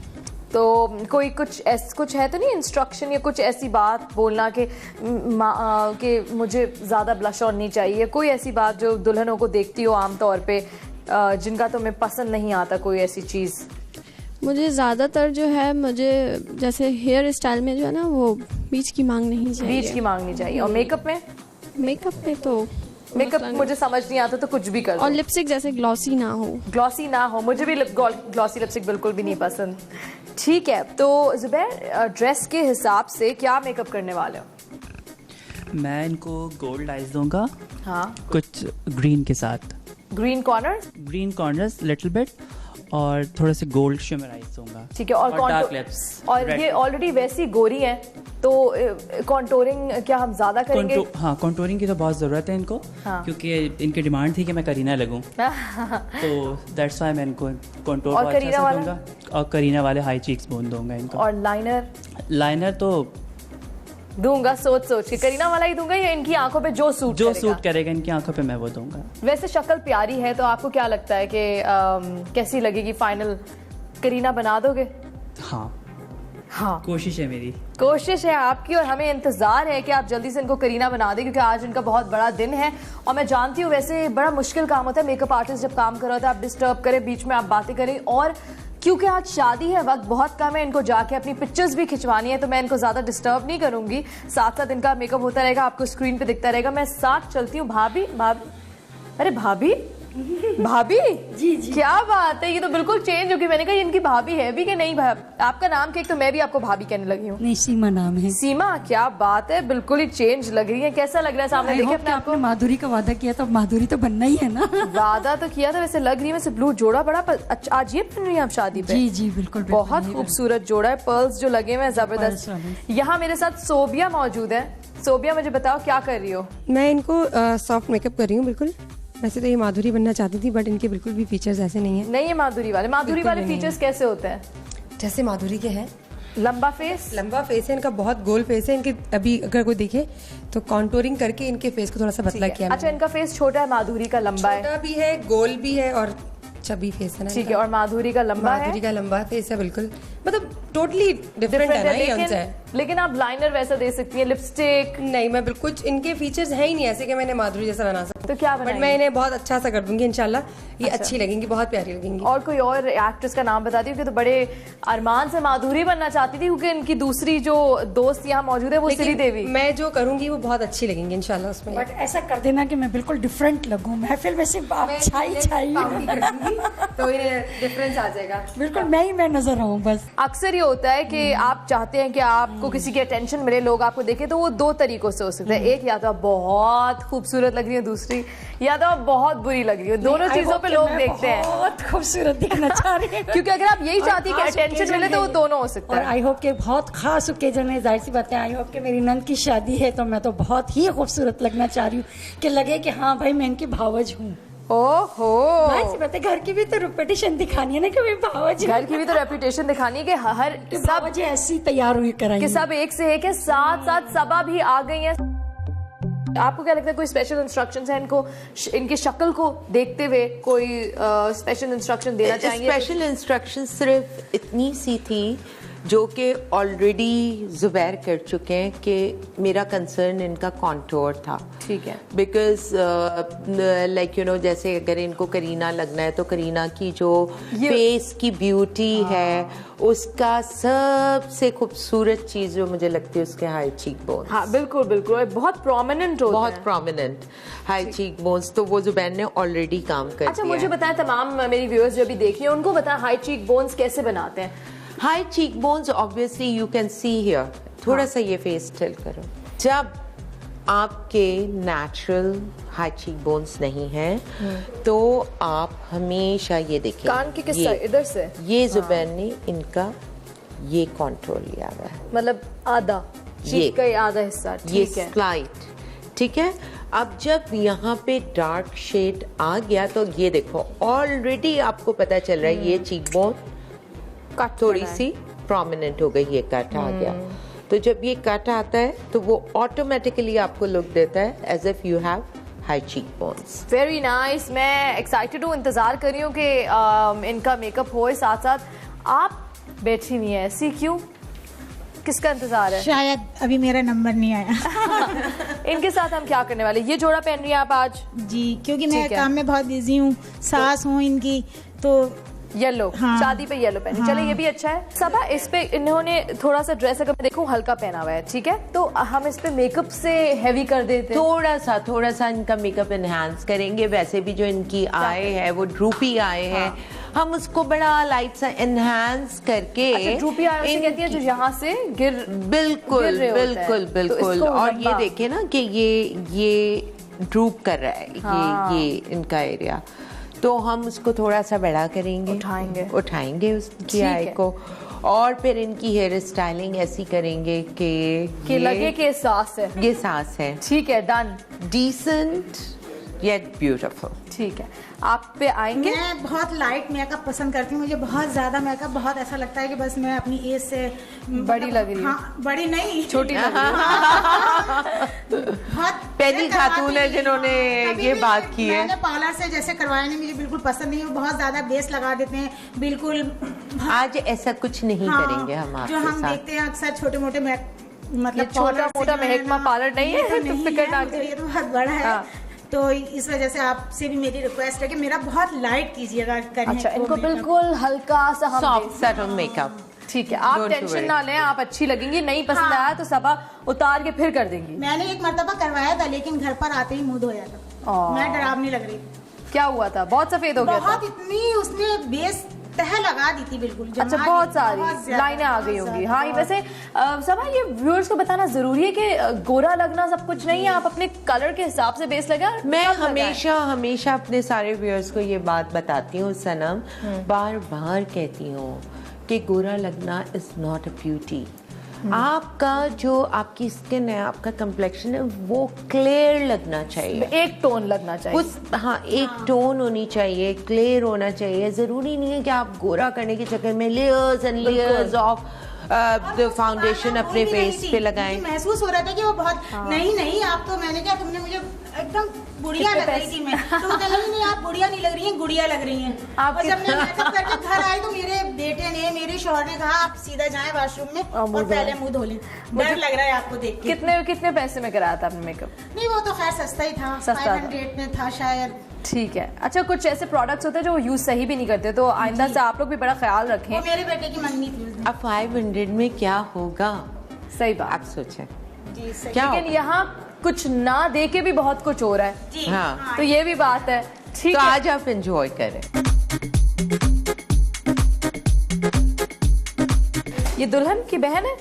तो कोई कुछ है तो नहीं इंस्ट्रक्शन या कुछ ऐसी बात बोलना कि मुझे ज़्यादा ब्लश ऑन नहीं चाहिए? कोई ऐसी बात जो दुल्हनों को देखती हो आमतौर पे जिनका तुम्हें पसंद नहीं आता, कोई ऐसी चीज़? मुझे ज़्यादातर जो है, मुझे जैसे हेयर स्टाइल में जो है ना वो बीच की मांग नहीं चाहिए। बीच की मांग नहीं चाहिए। और मेकअप में? मेकअप में तो मेकअप मुझे समझ नहीं आता तो कुछ भी कर दो। और लिपस्टिक जैसे ग्लॉसी ना हो। ग्लॉसी ना हो, मुझे भी ग्लॉसी लिपस्टिक बिल्कुल भी नहीं पसंद। ठीक है, तो ज़ुबैर ड्रेस के हिसाब से क्या मेकअप करने वाले हो? मैं इनको गोल्ड आइज दूंगा। हाँ, कुछ ग्रीन के साथ। ग्रीन कॉर्नर्स लिटिल बिट, और थोड़े से गोल्ड शिमर आइज दूंगा। ठीक है। और डार्क लिप्स। और ये ऑलरेडी वैसी गोरी है तो कॉन्टोरिंग क्या हम ज्यादा करेंगे? हाँ, कॉन्टोरिंग की तो बहुत ज़रूरत है इनको। हाँ। क्योंकि इनकी डिमांड थी कि मैं करीना लगूं तो दैट्स व्हाई मैं इनको कॉन्टोर और अच्छा से दूंगा। और करीना वाले हाई चीक्स बोन दूंगा इनको। और लाइनर तो दूंगा सोच के। करीना वाला ही दूंगा या इनकी आंखों पे जो सूट करेगा इनकी आंखों पे मैं वो दूंगा। वैसे शक्ल प्यारी है तो आपको क्या लगता है कि कैसी लगेगी? फाइनल करीना बना दोगे? हाँ, कोशिश है मेरी। कोशिश है आपकी और हमें इंतजार है कि आप जल्दी से इनको करीना बना दें क्योंकि आज इनका बहुत बड़ा दिन है। और मैं जानती हूँ वैसे बड़ा मुश्किल काम होता है मेकअप आर्टिस्ट जब काम कर रहा होता है, आप डिस्टर्ब करें, बीच में आप बातें करें। और क्योंकि आज शादी है, वक्त बहुत कम है, इनको जाके अपनी पिक्चर्स भी खिंचवानी है तो मैं इनको ज्यादा डिस्टर्ब नहीं करूंगी। साथ साथ इनका मेकअप होता रहेगा, आपको स्क्रीन पे दिखता रहेगा। मैं साथ चलती हूँ। भाभी, अरे भाभी जी, क्या बात है, ये तो बिल्कुल चेंज होगी। मैंने कहा इनकी भाभी है भी कि नहीं? आपका नाम क्या? तो मैं भी आपको भाभी कहने लगी हूँ। नहीं, सीमा नाम है। सीमा, क्या बात है, बिल्कुल ही चेंज लग रही है। कैसा लग रहा है सामने देखे अपने आपको? माधुरी का वादा किया तो माधुरी तो बनना ही है ना। वादा तो किया था, वैसे लग रही है वैसे ब्लू जोड़ा बड़ा अच्छा। आज ये पहन रही है आप शादी पे? जी बिल्कुल, बहुत खूबसूरत जोड़ा है, पर्ल्स जो लगे हुए हैं जबरदस्त। यहाँ मेरे साथ सोबिया मौजूद है। सोबिया, मुझे बताओ क्या कर रही हो? मैं इनको सॉफ्ट मेकअप कर रही हूँ बिल्कुल। वैसे तो ये माधुरी बनना चाहती थी बट इनके बिल्कुल भी फीचर्स ऐसे नहीं है। नहीं है माधुरी वाले फीचर्स कैसे होते हैं? जैसे माधुरी के हैं, लंबा फेस है इनका, बहुत गोल फेस है इनके। अभी अगर कोई देखे तो कॉन्टोरिंग करके इनके फेस को थोड़ा सा पतला किया। अच्छा, इनका फेस छोटा है, माधुरी का लंबा है। छोटा भी है, गोल भी है और चबी फेस है ना। ठीक है। और माधुरी का लंबा फेस है बिल्कुल, मतलब टोटली डिफरेंट है। लेकिन आप लाइनर वैसा दे सकती हैं, लिपस्टिक नहीं। मैं बिल्कुल, इनके फीचर्स है ही नहीं ऐसे कि मैंने माधुरी जैसा बना सकती। तो क्या बनाएंगे? बट मैं इन्हें बहुत अच्छा सा कर दूंगी इंशाल्लाह। ये अच्छी लगेंगी, बहुत प्यारी लगेंगी। और कोई और एक्ट्रेस का नाम बताती हूँ कि तो बड़े अरमान से माधुरी बनना चाहती थी क्योंकि इनकी दूसरी जो दोस्त यहाँ मौजूद है वो श्रीदेवी। मैं जो करूंगी वो बहुत अच्छी लगेंगी इंशाल्लाह उसमें। बट ऐसा कर देना कि मैं बिल्कुल डिफरेंट लगूं, महफिल में सिर्फ आप छाई तो डिफरेंस आ जाएगा। बिल्कुल मैं नजर आऊँ बस। अक्सर ये होता है कि आप चाहते हैं कि आपको किसी की अटेंशन मिले, लोग आपको देखें, तो वो दो तरीकों से हो सकता है। एक, या तो आप बहुत खूबसूरत लग रही है, दूसरी या तो आप बहुत बुरी लग रही हो। दोनों चीजों पे लोग देखते हैं। बहुत खूबसूरत दिखना चाह रही है क्योंकि अगर आप यही चाहती है कि अटेंशन मिले तो वो दोनों हो सकता है। और आई होप के बहुत खास ओकेजन है, जाहिर सी बात है। आई होप के मेरी नंद की शादी है तो मैं तो बहुत ही खूबसूरत लगना चाह रही हूँ कि लगे कि हाँ भाई मैं इनकी भावज हूँ। ओहो, बात है, घर की भी तो रेपुटेशन दिखानी है ना कि भाई भावज। घर की भी तो रेपुटेशन दिखानी है कि हर सब ऐसी तैयार हुई कराएंगे कि सब एक से है कि साथ साथ सबा भी आ गई है। आपको क्या लगता है कोई स्पेशल इंस्ट्रक्शंस है इनको, इनकी शक्ल को देखते हुए कोई स्पेशल इंस्ट्रक्शन देना चाहेंगे? स्पेशल इंस्ट्रक्शन सिर्फ इतनी सी थी जो कि ऑलरेडी जुबैर कर चुके हैं कि मेरा कंसर्न इनका कॉन्टोर था। ठीक है। बिकॉज लाइक यू नो, जैसे अगर इनको करीना लगना है तो करीना की जो फेस की ब्यूटी है, उसका सबसे खूबसूरत चीज जो मुझे लगती है उसके हाई चीक बोन्स। हाँ बिल्कुल बिल्कुल, बहुत प्रोमिनेंट होते हैं, बहुत प्रोमिनेंट हाई चीक बोन्स। तो वो जुबैर ने ऑलरेडी काम कर अच्छा मुझे बताएं, तमाम मेरी व्यूअर्स जो भी देख रही हैं उनको बताएं हाई चीक बोन्स कैसे बनाते हैं। High cheek bones obviously you can see here, थोड़ा सा ये फेस टिल्ट करो। जब आपके नेचुरल हाई चीक बोन्स नहीं हैं तो आप हमेशा ये देखें कान की किस साइड, इधर से ये जुबैर ने इनका ये कंट्रोल लिया हुआ है, मतलब आधा चीक का आधा हिस्सा, ये ठीक है, स्लाइट, ठीक है। अब जब यहाँ पे डार्क शेड आ गया तो ये देखो ऑलरेडी आपको पता चल रहा है ये चीक बोन थोड़ी सी प्रोमिनेंट हो गई, ये कट आ गया। तो जब ये कट आता है तो वो ऑटोमेटिकली आपको लुक देता है as if you have high cheek bones. Very nice, मैं एक्साइटेड हूँ, इंतजार कर रही हूँ कि इनका मेकअप हो। साथ साथ आप बैठी नहीं है ऐसी, क्यों, किसका इंतजार है? शायद अभी मेरा नंबर नहीं आया। इनके साथ हम क्या करने वाले, ये जोड़ा पहन रही हैं आप आज? जी, क्योंकि मैं काम में बहुत बिजी हूँ, सास हूँ इनकी, तो येलो, हाँ, शादी पे येलो पहनी, हाँ। चले ये भी अच्छा है। सबा इस पे इन्होंने थोड़ा सा ड्रेस अगर मैं देखूं हल्का पहना हुआ है, ठीक है, तो हम इस पे मेकअप से हेवी कर देते हैं, थोड़ा सा इनका मेकअप एनहांस करेंगे। वैसे भी जो इनकी आए है वो ड्रूपी आए है, हम उसको बड़ा लाइट सा एनहांस करके। अच्छा, ड्रूपी आए उसे कहती है जो यहाँ से गिर, बिल्कुल बिल्कुल बिल्कुल। तो और ये देखे ना कि ये ड्रूप कर रहा है, हाँ। ये इनका एरिया, तो हम उसको थोड़ा सा बड़ा करेंगे, उठाएंगे उसकी आई को, और फिर इनकी हेयर स्टाइलिंग ऐसी करेंगे कि लगे कि सांस है, ये सांस है। ठीक है, डन, डिसेंट येट ब्यूटीफुल। ठीक है, आप पे आएंगे। मैं बहुत लाइट मेकअप पसंद करती हूँ, मुझे बहुत ज्यादा मेकअप बहुत ऐसा लगता है कि बस मैं अपनी एज से बड़ी लग रही हूँ। हाँ, बड़ी नहीं, छोटी लग रही हूँ। बहुत पहली खातून है जिन्होंने ये बात की है। मैंने पार्लर से जैसे करवाया नहीं, मुझे बिल्कुल पसंद नहीं है, बहुत ज्यादा बेस लगा देते हैं बिल्कुल। आज ऐसा कुछ नहीं करेंगे हम आपके जो हम साथ। देखते हैं अक्सर छोटे मोटे मतलब छोटा मोटा महकमा पार्लर नहीं है, फिक्र ना करिए, ये तो बहुत बड़ा है। तो इस वजह से आपसे भी मेरी रिक्वेस्ट है कि मेरा बहुत लाइट कीजिएगा करने। अच्छा, इनको बिल्कुल हल्का सा सॉफ्ट सटल मेकअप, ठीक है, आप टेंशन ना लें, आप अच्छी लगेंगी। नहीं पसंद आया तो सबा उतार के फिर कर देंगी। मैंने एक मर्तबा करवाया था, लेकिन घर पर आते ही मुंह धोया था, मैं डरावनी लग रही थी। क्या हुआ था? बहुत सफेद हो गया था, बहुत, इतनी उसने बेस तह लगा दी थी बिल्कुल। अच्छा, बहुत सारी लाइनें आ गई होंगी। हाँ, वैसे सबा ये व्यूअर्स को बताना जरूरी है कि गोरा लगना सब कुछ नहीं है, आप अपने कलर के हिसाब से बेस लगा। मैं हमेशा अपने सारे व्यूअर्स को ये बात बताती हूँ सनम, बार बार कहती हूँ कि गोरा लगना इज नॉट अ ब्यूटी। आपका जो आपकी स्किन है, आपका कम्प्लेक्शन है, वो क्लियर लगना चाहिए, एक टोन लगना चाहिए। हाँ, एक टोन होनी चाहिए, क्लियर होना चाहिए। जरूरी नहीं है कि आप गोरा करने के चक्कर में layers and layers of foundation अपने फेस पे लगाएं। महसूस हो रहा था कि वो बहुत नहीं आप तो, मैंने क्या, तुमने मुझे एकदम बुढ़िया लग रही थी मैं, तो नहीं आप बुढ़िया नहीं लग रही हैं, गुड़िया लग रही हैं। और जब मैं मेकअप करके घर आई तो मेरे बेटे ने, मेरे शौहर ने कहा आप सीधा जाएं वॉशरूम में और पहले मुंह धो लें, डर लग रहा है आपको देख के। कितने पैसे में कराया था आपने मेकअप? नहीं, वो तो खैर सस्ता ही था, 500 में था शायद। ठीक है। अच्छा, कुछ ऐसे प्रोडक्ट्स होते हैं जो यूज सही भी नहीं करते, तो आइंदा से आप लोग भी बड़ा ख्याल रखें। वो मेरे बेटे की मंगनी थी। अब 500 में क्या होगा? सही बात, आप सोचें जी, सही। लेकिन यहाँ कुछ ना दे के भी बहुत कुछ हो रहा है जी, हाँ। तो ये भी बात है। ठीक तो है, आज आप एंजॉय करें। ये दुल्हन की बहन है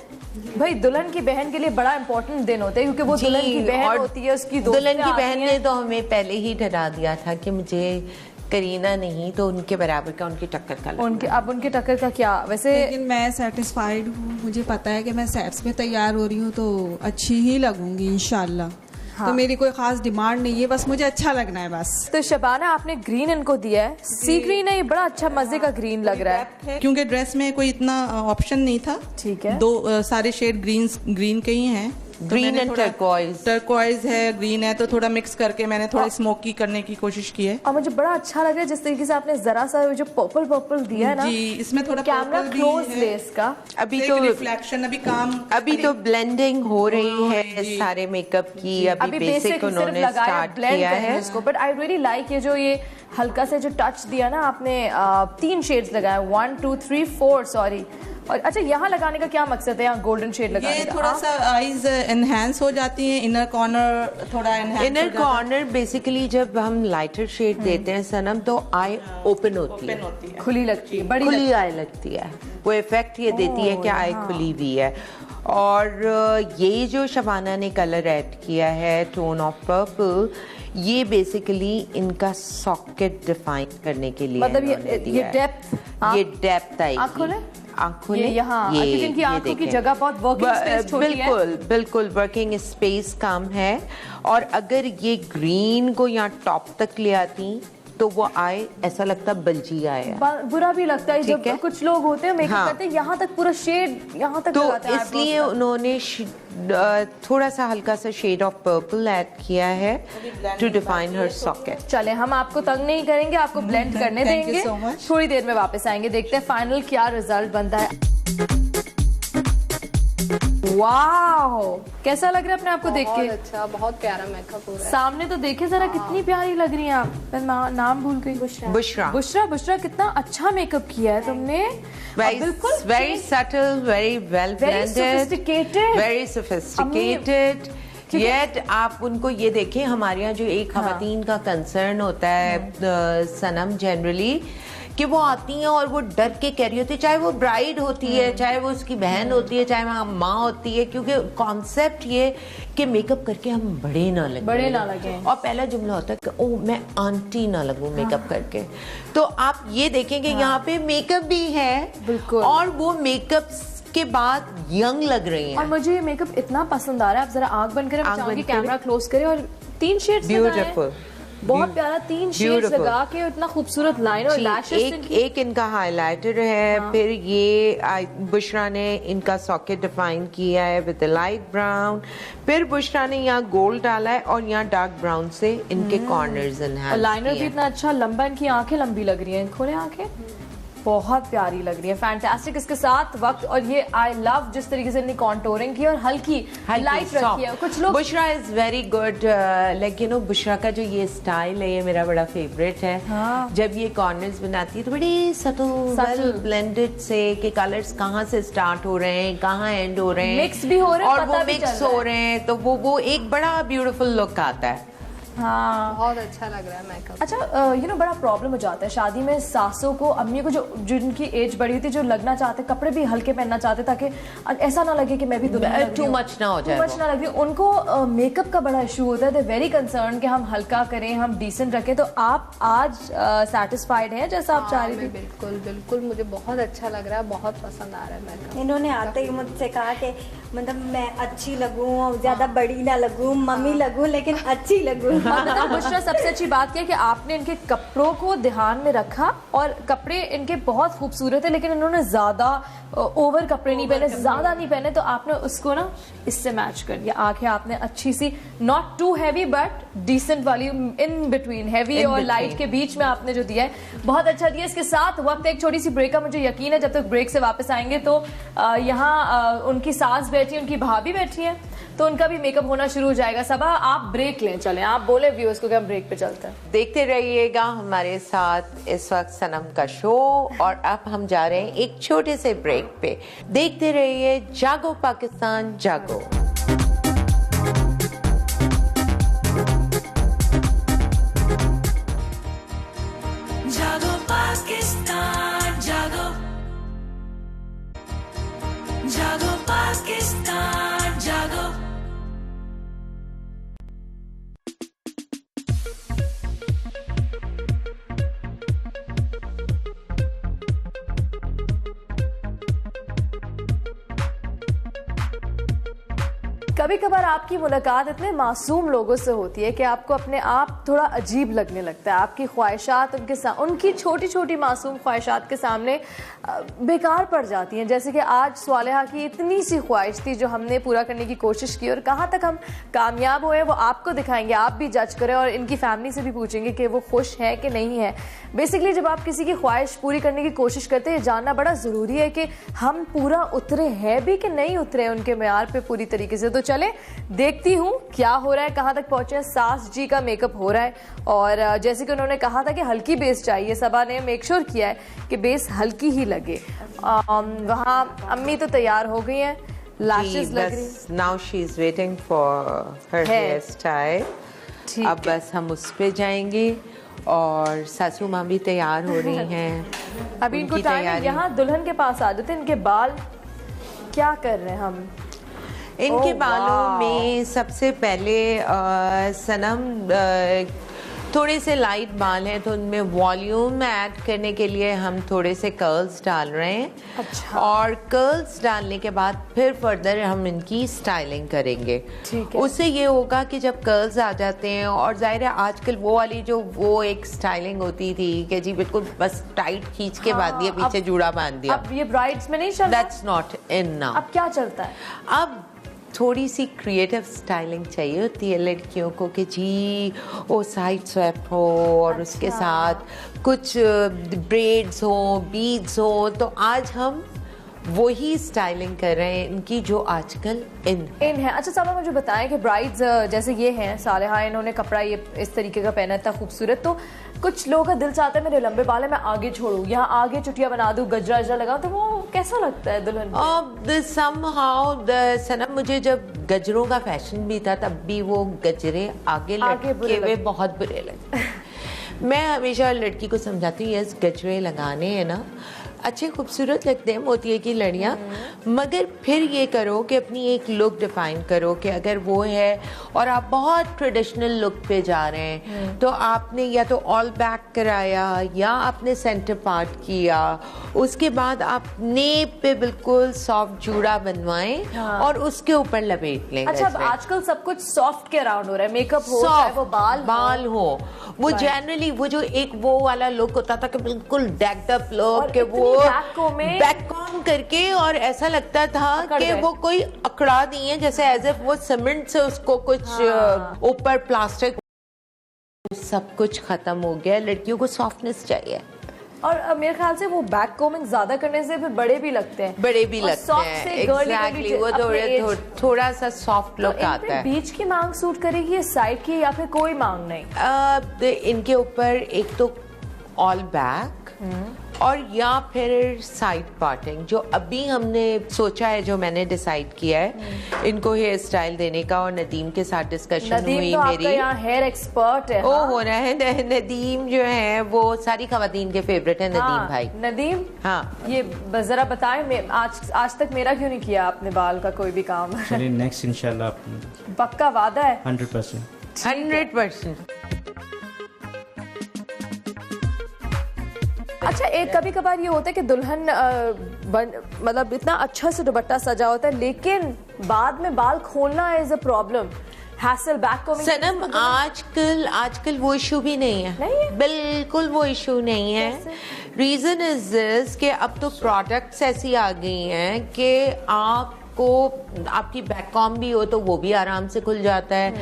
भाई, दुल्हन की बहन के लिए बड़ा इंपॉर्टेंट दिन होता है, क्योंकि वो दुल्हन की बहन होती है, उसकी दुल्हन की बहन ने तो हमें पहले ही डरा दिया था कि मुझे करीना नहीं तो उनके बराबर का, उनकी टक्कर का अब उनके टक्कर का क्या? वैसे लेकिन मैं सेटिस्फाइड हूँ, मुझे पता है कि मैं सेट्स में तैयार हो रही हूँ तो अच्छी ही लगूंगी इंशाल्लाह। हाँ। तो मेरी कोई खास डिमांड नहीं है, बस मुझे अच्छा लगना है बस। तो शबाना, आपने ग्रीन इनको दिया है, सी ग्रीन है, ये बड़ा अच्छा मजे का ग्रीन लग रहा है, क्योंकि ड्रेस में कोई इतना ऑप्शन नहीं था। ठीक है, 2 सारे शेड ग्रीन के ही हैं, ग्रीन एंड टर्कोइज है, ग्रीन है, तो थोड़ा मिक्स करके मैंने थोड़ा स्मोकी करने की कोशिश की है। और मुझे बड़ा अच्छा लग रहा है जिस तरीके से आपने जरा सा जो पर्पल दिया है ना जी, इसमें थोड़ा कैमरा क्लोज ले इसका। अभी तो रिफ्लेक्शन, अभी तो ब्लेंडिंग हो रही है सारे मेकअप की। अभी बेसिक उन्होंने स्टार्ट किया है इसको, बट आई रियली लाइक ये जो ये हल्का से जो टच दिया ना आपने, 3 शेड्स लगाया, 1 2 3 4 सॉरी। और अच्छा, यहाँ लगाने का क्या मकसद है? यहाँ गोल्डन शेड लगाने ये थोड़ा सा आईज एनहांस हो जाती हैं, इनर कॉर्नर थोड़ा एनहांस। इनर कॉर्नर बेसिकली जब हम लाइटर शेड देते हैं सनम तो आई ओपन होती है, खुली लगती है, बड़ी खुली आई लगती है। वो इफेक्ट ये देती है कि आई खुली हुई है। और ये जो शबाना ने कलर ऐड किया है टोन ऑफ पर्पल, ये बेसिकली इनका सॉकेट डिफाइन करने के लिए, मतलब ये डेप्थ आएगी आंखों में, यहाँ इनकी आंखों की जगह बहुत वर्किंग स्पेस छोटी है। बिल्कुल वर्किंग स्पेस कम है। और अगर ये ग्रीन को यहाँ टॉप तक ले आती तो वो आए ऐसा लगता बलजी आया, बुरा भी लगता है जब कुछ लोग होते हैं मेकअप करते हैं यहाँ तक पूरा शेड यहाँ तक तो इसलिए उन्होंने थोड़ा सा हल्का सा शेड ऑफ पर्पल ऐड किया है टू डिफाइन हर सॉकेट। चले, हम आपको तंग नहीं करेंगे, आपको ब्लेंड करने देंगे, थोड़ी देर में वापस आएंगे, देखते हैं फाइनल क्या रिजल्ट बनता है। वाओ, कैसा लग रहा है अपने आपको देख के? अच्छा, बहुत प्यारा मेकअप हो रहा है। सामने तो देखे जरा कितनी प्यारी लग रही हैं आप। मैं नाम भूल गई। बुशरा, कितना अच्छा मेकअप किया है तुमने। बिल्कुल very subtle, very well blended, very sophisticated. Yet आप उनको ये देखें, हमारे यहाँ जो एक खवातीन का कंसर्न होता है सनम जनरली, कि वो आती हैं और वो डर के कह रही होती है, चाहे वो ब्राइड होती है, चाहे वो उसकी बहन होती है, चाहे वो माँ होती है, क्योंकि कॉन्सेप्ट ये कि मेकअप करके हम बड़े ना लगे। और पहला जुमला होता है कि ओ मैं आंटी ना लगूं मेकअप करके। तो आप ये देखेंगे यहाँ पे मेकअप भी है, बिल्कुल, और वो मेकअप के बाद यंग लग रही हैं। और मुझे ये मेकअप इतना पसंद आ रहा है। आप जरा आंख बंद करें, कैमरा क्लोज करें, और 3 शेड्स ब्यूटीफुल, बहुत प्यारा 3 शेड्स लगा के इतना खूबसूरत लाइन और लैशेस। एक इनका हाइलाइटर है, फिर ये बुशरा ने इनका सॉकेट डिफाइन किया है विद लाइट ब्राउन, फिर बुशरा ने यहाँ गोल्ड डाला है और यहाँ डार्क ब्राउन से इनके कॉर्नर्स एनहांस। लाइनर भी इतना अच्छा लंबा, इनकी आंखें लंबी लग रही हैं, खोले आंखें, बहुत प्यारी लग रही है, फैंटास्टिक। इसके साथ वक्त, और ये आई लव जिस तरीके से इन्हें कॉन्टोरिंग की और हल्की लाइट रखी है। कुछ लोग Bushra is very good, like you no Bushra का जो ये स्टाइल है ये मेरा बड़ा फेवरेट है। जब ये कॉर्नर्स बनाती है तो बड़ी सटल ब्लेंडेड से कि कलर्स कहाँ से स्टार्ट हो रहे हैं, कहाँ एंड हो रहे हैं, मिक्स भी हो रहे हैं और वो मिक्स हो रहे हैं, तो वो एक बड़ा ब्यूटीफुल लुक आता है। हाँ, बहुत अच्छा लग रहा है मेकअप। अच्छा, यू नो बड़ा प्रॉब्लम हो जाता है शादी में, सासों को, अम्मी को, जो जिनकी एज बड़ी होती है, जो लगना चाहते, कपड़े भी हल्के पहनना चाहते ताकि ऐसा ना लगे कि मैं भी टू मच ना हो जाए, टू मच ना लगे। उनको मेकअप का बड़ा इशू होता है, दे वेरी कंसर्न कि हम हल्का करें, हम डिसेंट रखें। तो आप आज सेटिस्फाइड हैं जैसा आप चाह रही थी? बिल्कुल बिल्कुल, मुझे बहुत अच्छा लग रहा है, बहुत पसंद आ रहा है मेकअप। इन्होंने आते ही मुझसे कहा कि मतलब मैं अच्छी लगूं, ज्यादा बड़ी ना लगूं, मम्मी लगूं, लेकिन अच्छी लगूं। बुशरा, सबसे अच्छी बात क्या है कि आपने इनके कपड़ों को ध्यान में रखा, और कपड़े इनके बहुत खूबसूरत है, लेकिन इन्होंने ज्यादा ओवर कपड़े नहीं पहने, ज्यादा नहीं पहने, तो आपने उसको ना इससे मैच कर दिया। आंखें आपने अच्छी सी, not too heavy but decent वाली, इन बिटवीन हैवी और लाइट के बीच में आपने जो दिया है बहुत अच्छा दिया। इसके साथ वक्त एक छोटी सी ब्रेक का, मुझे यकीन है जब तक ब्रेक से वापस आएंगे तो यहाँ उनकी सास बैठी, उनकी भाभी बैठी है, तो उनका भी मेकअप होना शुरू हो जाएगा। सबा, आप ब्रेक लें, चलें, आप बोले व्यूअर्स को कि हम ब्रेक पे चलते हैं। देखते रहिएगा हमारे साथ इस वक्त सनम का शो, और अब हम जा रहे हैं एक छोटे से ब्रेक पे। देखते रहिए जागो पाकिस्तान जागो। जागो पाकिस्तान जागो, जागो पाकिस्तान जागो। कभी कभार आपकी मुलाकात इतने मासूम लोगों से होती है कि आपको अपने आप थोड़ा अजीब लगने लगता है। आपकी ख्वाहिशात उनकी छोटी छोटी मासूम ख्वाहिशात के सामने बेकार पड़ जाती हैं। जैसे कि आज स्वालिहा की इतनी सी ख्वाहिश थी जो हमने पूरा करने की कोशिश की, और कहाँ तक हम कामयाब हुए वो आपको दिखाएंगे, आप भी जज करें और इनकी फैमिली से भी पूछेंगे कि वो खुश है कि नहीं है। बेसिकली जब आप किसी की ख्वाहिश पूरी करने की कोशिश करते हैं, जानना बड़ा ज़रूरी है कि हम पूरा उतरे हैं भी कि नहीं उतरे उनके मेयार पे पूरी तरीके से। तो चले देखती हूँ क्या हो रहा है, कहाँ तक पहुँचे हैं। सास जी का मेकअप हो रहा है और जैसे कि उन्होंने कहा था कि हल्की बेस चाहिए, सबा ने मेक श्योर किया है कि बेस हल्की ही लगे। वहाँ अम्मी तो तैयार हो गई हैं, लैशेस लग रही। Now she is waiting for her hair style. अब बस हम उस पे जाएंगे और सासू माँ भी तैयार हो रही हैं। अभी इनको टाइम है, यहाँ दुल्हन के पास आ जाते हैं। इनके बाल क्या कर रहे हैं हम? इनके बालों में सबसे पहले सनम थोड़े से लाइट बाल हैं, तो उनमें वॉल्यूम ऐड करने के लिए हम थोड़े से कर्ल्स डाल रहे हैं। अच्छा। और कर्ल्स डालने के बाद फिर फर्दर हम इनकी स्टाइलिंग करेंगे। ठीक है। उससे ये होगा कि जब कर्ल्स आ जाते हैं, और जाहिर है आजकल वो वाली जो वो एक स्टाइलिंग होती थी कि जी बिल्कुल बस टाइट खींच के बांध दिया, पीछे जूड़ा बांध दिया। अब ये ब्राइड्स में नहीं चल रहा। That's not in now. अब क्या चलता है? अब थोड़ी सी क्रिएटिव स्टाइलिंग चाहिए होती है लड़कियों को कि जी वो साइड स्वैप हो और उसके साथ कुछ ब्रेड्स हो, बीड्स हो। तो आज हम वही स्टाइलिंग कर रहे हैं इनकी जो आजकल इन है। अच्छा साहब मुझे बताएं कि ब्राइड्स जैसे ये हैं सालेहा, इन्होंने कपड़ा ये इस तरीके का पहना था खूबसूरत, तो कुछ लोगों का दिल चाहता है मेरे लंबे बाल है मैं आगे छोड़ूं, यहाँ आगे चुटिया बना दूं, गजरा वजरा लगाऊं, तो वो कैसा लगता है दुल्हन? somehow सनम मुझे जब गजरों का फैशन भी था तब भी वो गजरे आगे लटके हुए बहुत बुरे लगते। मैं हमेशा लड़की को समझाती हूँ यस गजरे लगाने हैं ना, अच्छे खूबसूरत लगते हैं मोतिये की लड़ियाँ, मगर फिर ये करो कि अपनी एक लुक डिफाइन करो कि अगर वो है और आप बहुत ट्रेडिशनल लुक पे जा रहे हैं तो आपने या तो ऑल बैक कराया या आपने सेंटर पार्ट किया, उसके बाद आप नेप पे बिल्कुल सॉफ्ट जूड़ा बनवाएं और उसके ऊपर लपेट लें। अच्छा, अब आजकल सब कुछ सॉफ्ट के अराउंड हो रहा है, मेकअप हो चाहे वो बाल हो, वो जनरली वो जो एक वो वाला लुक होता था कि बिल्कुल डेक्ड अप लुक के वो बैक कॉम करके, और ऐसा लगता था कि वो कोई अकड़ा नहीं है, जैसे एज इफ वो सीमेंट से उसको कुछ ऊपर प्लास्टिक, सब कुछ खत्म हो गया। लड़कियों को सॉफ्टनेस चाहिए। और मेरे ख्याल से वो बैक कोमिंग ज्यादा करने से फिर बड़े भी लगते हैं, एग्जैक्टली वो थोड़ा सा सॉफ्ट लुक आता है। बीच की मांग सूट करेगी या साइड की, या फिर कोई मांग नहीं? इनके ऊपर एक तो ऑल बैक और या फिर साइड पार्टिंग, जो अभी हमने सोचा है, जो मैंने डिसाइड किया है इनको हेयर स्टाइल देने का, और नदीम के साथ डिस्कशन हुई तो मेरी। यहाँ हेयर एक्सपर्ट है। वो हो रहा है नदीम जो है वो सारी खवातीन के फेवरेट है। नदीम भाई, नदीम, हाँ ये जरा बताएं, आज तक मेरा क्यों नहीं किया आपने बाल का कोई भी काम? चलिए नेक्स्ट इंशाल्लाह। पक्का वादा है? 100%। अच्छा, एक कभी कभार ये होता है कि दुल्हन मतलब इतना अच्छा से दुपट्टा सजा होता है लेकिन बाद में बाल खोलना is a problem, hassle, back coming. Sanam आजकल वो इशू भी नहीं है, बिल्कुल वो इशू नहीं है। रीजन इज दिस कि अब तो प्रोडक्ट्स ऐसी आ गई हैं कि आपकी बैक कॉम भी हो तो वो भी आराम से खुल जाता है,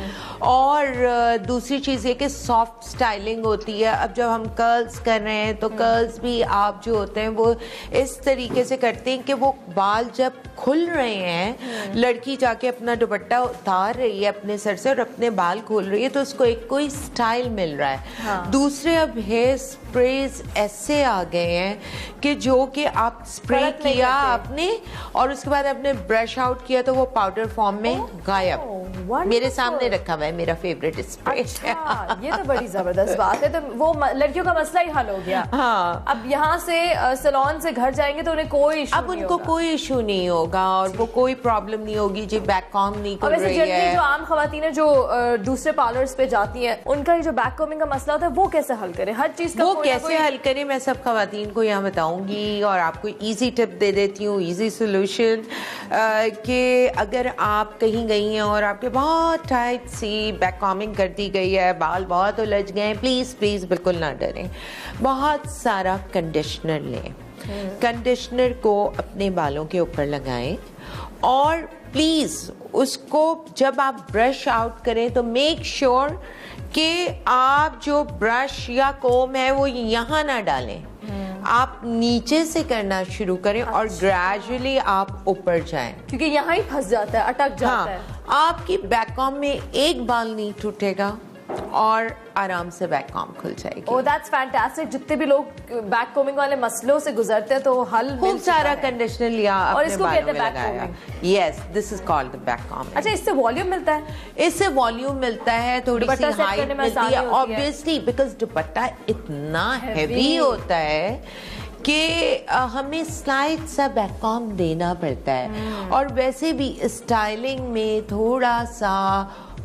और दूसरी चीज़ ये कि सॉफ्ट स्टाइलिंग होती है। अब जब हम कर्ल्स कर रहे हैं तो कर्ल्स भी आप जो होते हैं वो इस तरीके से करते हैं कि वो बाल जब खुल रहे हैं, लड़की जाके अपना दुपट्टा उतार रही है अपने सर से और अपने बाल खोल रही है, तो उसको एक कोई स्टाइल मिल रहा है। दूसरे अब हेयर स्प्रेज ऐसे आ गए हैं कि जो कि आप स्प्रे किया आपने और उसके बाद आपने ब्रश आउट किया तो वो पाउडर फॉर्म में गायब। मेरे सामने रखा हुआ है मेरा फेवरेट स्प्रे। अच्छा, ये तो बड़ी जबरदस्त बात है। तो वो लड़कियों का मसला ही हल हो गया। हाँ, अब यहाँ से सैलून से घर जाएंगे तो उन्हें कोई इशू अब उनको कोई इशू नहीं होगा और वो कोई प्रॉब्लम नहीं होगी जी बैक कॉम नहीं कर रही है। जो आम खवातीन जो दूसरे पार्लर्स पे जाती हैं उनका ये जो बैक कॉमिंग का मसला होता है वो कैसे हल करें? हर चीज का कैसे हल करें मैं सब खवातीन को यहाँ बताऊंगी और आपको इजी टिप दे देती हूँ, इजी सोल्यूशन कि अगर आप कहीं गई हैं और आपके बहुत टाइट सी बैक कॉमिंग कर दी गई है, बाल बहुत उलझ गए हैं, प्लीज़ प्लीज़ बिल्कुल ना डरें, बहुत सारा कंडीशनर लें। कंडीशनर को अपने बालों के ऊपर लगाएं और प्लीज़ उसको जब आप ब्रश आउट करें तो मेक श्योर कि आप जो ब्रश या कोम है वो यहाँ ना डालें, आप नीचे से करना शुरू करें और ग्रेजुअली आप ऊपर जाएं, क्योंकि यहाँ ही फंस जाता है, अटक जाता है। आपकी बैक कॉम में एक बाल नहीं टूटेगा और आराम से बैक कॉम खुल जाएगी। Oh that's fantastic. जितने भी लोग बैक कोमिंग वाले मसलों से गुजरते हैं तो हल खूब सारा कंडीशनर लिया और इसको कहते हैं बैक लगाया। Combing. Yes, this is called the back combing. अच्छा, इससे वॉल्यूम मिलता है? इससे वॉल्यूम मिलता है, थोड़ी सी हाइट मिलती है, ऑब्वियसली बिकॉज दुपट्टा इतना हैवी होता है कि हमें स्लाइड सा बैक कॉम देना पड़ता है और वैसे भी स्टाइलिंग में थोड़ा सा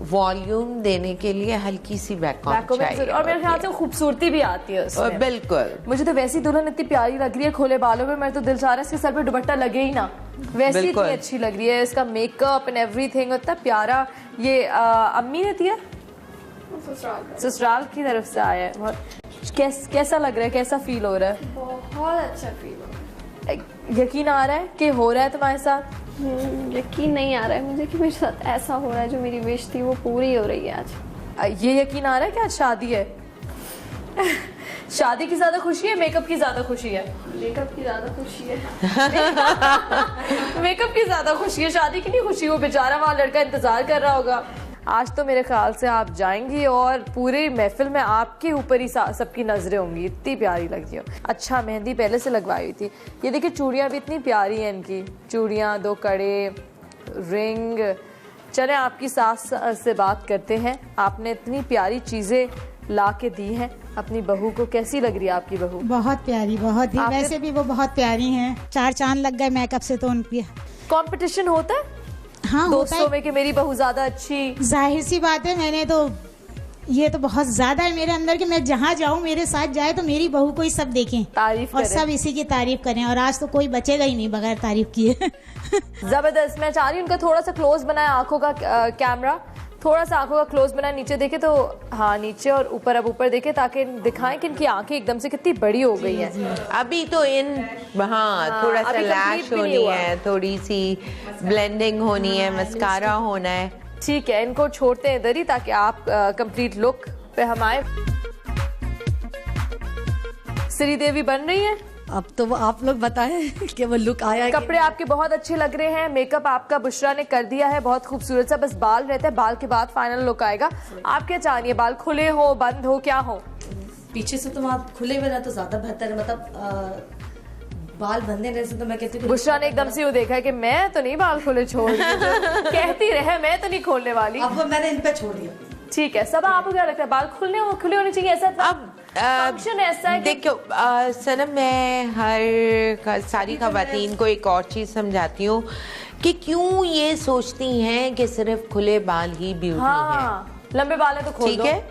वॉल्यूम देने के लिए हल्की सी बैक कॉम चाहिए और मेरे ख्याल से खूबसूरती भी आती है उसमें। बिल्कुल। मुझे तो वैसी दुल्हन इतनी प्यारी लग रही है खुले बालों में, मैं तो दिल चाह रहा है इसके सर पे दुपट्टा लगे ही ना, वैसी इतनी अच्छी लग रही है, इसका मेकअप एंड एवरीथिंग इतना प्यारा। ये अम्मी ने दिया, ससुराल की तरफ से आया है। कैसा लग रहा है, कैसा फील हो रहा है? बहुत अच्छा फील हो रहा है। यकीन आ रहा है कि हो रहा है तुम्हारे साथ? यकीन नहीं आ रहा है मुझे कि मेरे साथ ऐसा हो रहा है, जो मेरी विश थी वो पूरी हो रही है आज। ये यकीन आ रहा है कि आज शादी है? शादी की ज्यादा खुशी है, मेकअप की ज्यादा खुशी है? मेकअप की ज्यादा खुशी है। मेकअप की ज्यादा खुशी है, शादी की नहीं खुशी। वो बेचारा वहाँ लड़का इंतजार कर रहा होगा। आज तो मेरे ख्याल से आप जाएंगी और पूरी महफिल में आपके ऊपर ही सबकी नजरें होंगी, इतनी प्यारी लगती हो। अच्छा, मेहंदी पहले से लगवाई थी। ये देखिए चूड़ियाँ भी इतनी प्यारी हैं इनकी, चूड़ियाँ, 2 कड़े, रिंग। चले आपकी सास से बात करते हैं। आपने इतनी प्यारी चीजें ला के दी हैं अपनी बहू को, कैसी लग रही है आपकी बहू? बहुत प्यारी, बहुत ही। वैसे भी वो बहुत प्यारी हैं, 4 चांद लग गए मेकअप से तो उनकी। कंपटीशन होता है? हाँ, दोस्तों में कि मेरी बहू ज्यादा अच्छी? जाहिर सी बात है, मैंने तो ये तो बहुत ज्यादा है मेरे अंदर कि मैं जहाँ जाऊँ मेरे साथ जाए तो मेरी बहू को ही सब देखें, तारीफ और सब इसी की तारीफ करें, और आज तो कोई बचेगा ही नहीं बगैर तारीफ किए। जबरदस्त। मैं चाह रही हूँ उनका थोड़ा सा क्लोज बनाए आंखों का कैमरा, थोड़ा सा आंखों का क्लोज बनाए, नीचे देखे तो हाँ नीचे और ऊपर, अब ऊपर देखे ताकि दिखाएं कि इनकी आंखें एकदम से कितनी बड़ी हो गई हैं। अभी तो हाँ थोड़ा सा लैश होनी है, थोड़ी सी ब्लेंडिंग होनी है, मस्कारा होना है। ठीक है, इनको छोड़ते हैं इधर ही ताकि आप कंप्लीट लुक पे हम आए। श्रीदेवी बन रही है अब तो वो आप लोग बताएं कि वो लुक आया। कपड़े आपके बहुत अच्छे लग रहे हैं, मेकअप आपका बुशरा ने कर दिया है बहुत खूबसूरत सा, बस बाल रहता है, बाल के बाद फाइनल लुक आएगा। आप क्या चाह रही है, बाल खुले हो, बंद हो, क्या हो? पीछे से तो वहाँ खुले हुए ना तो ज्यादा बेहतर है, मतलब बाल बंधे रहने से तो मैं कहती हूँ। बुशरा ने एकदम से यूँ देखा है कि मैं तो नहीं बाल खुले छोड़ रही, कहती रहे मैं तो नहीं खोलने वाली। अब वो मैंने इन पे छोड़ दिया। ठीक है, सब आपको क्या लगता है, बाल खुले होने चाहिए ऐसा? अब फंक्शन ऐसा है। देखो सनम, मैं हर सारी खवातीन को एक और चीज समझाती हूँ कि क्यों ये सोचती हैं कि सिर्फ खुले बाल ही ब्यूटी है। लंबे बाल है तो खोल दो। ठीक है,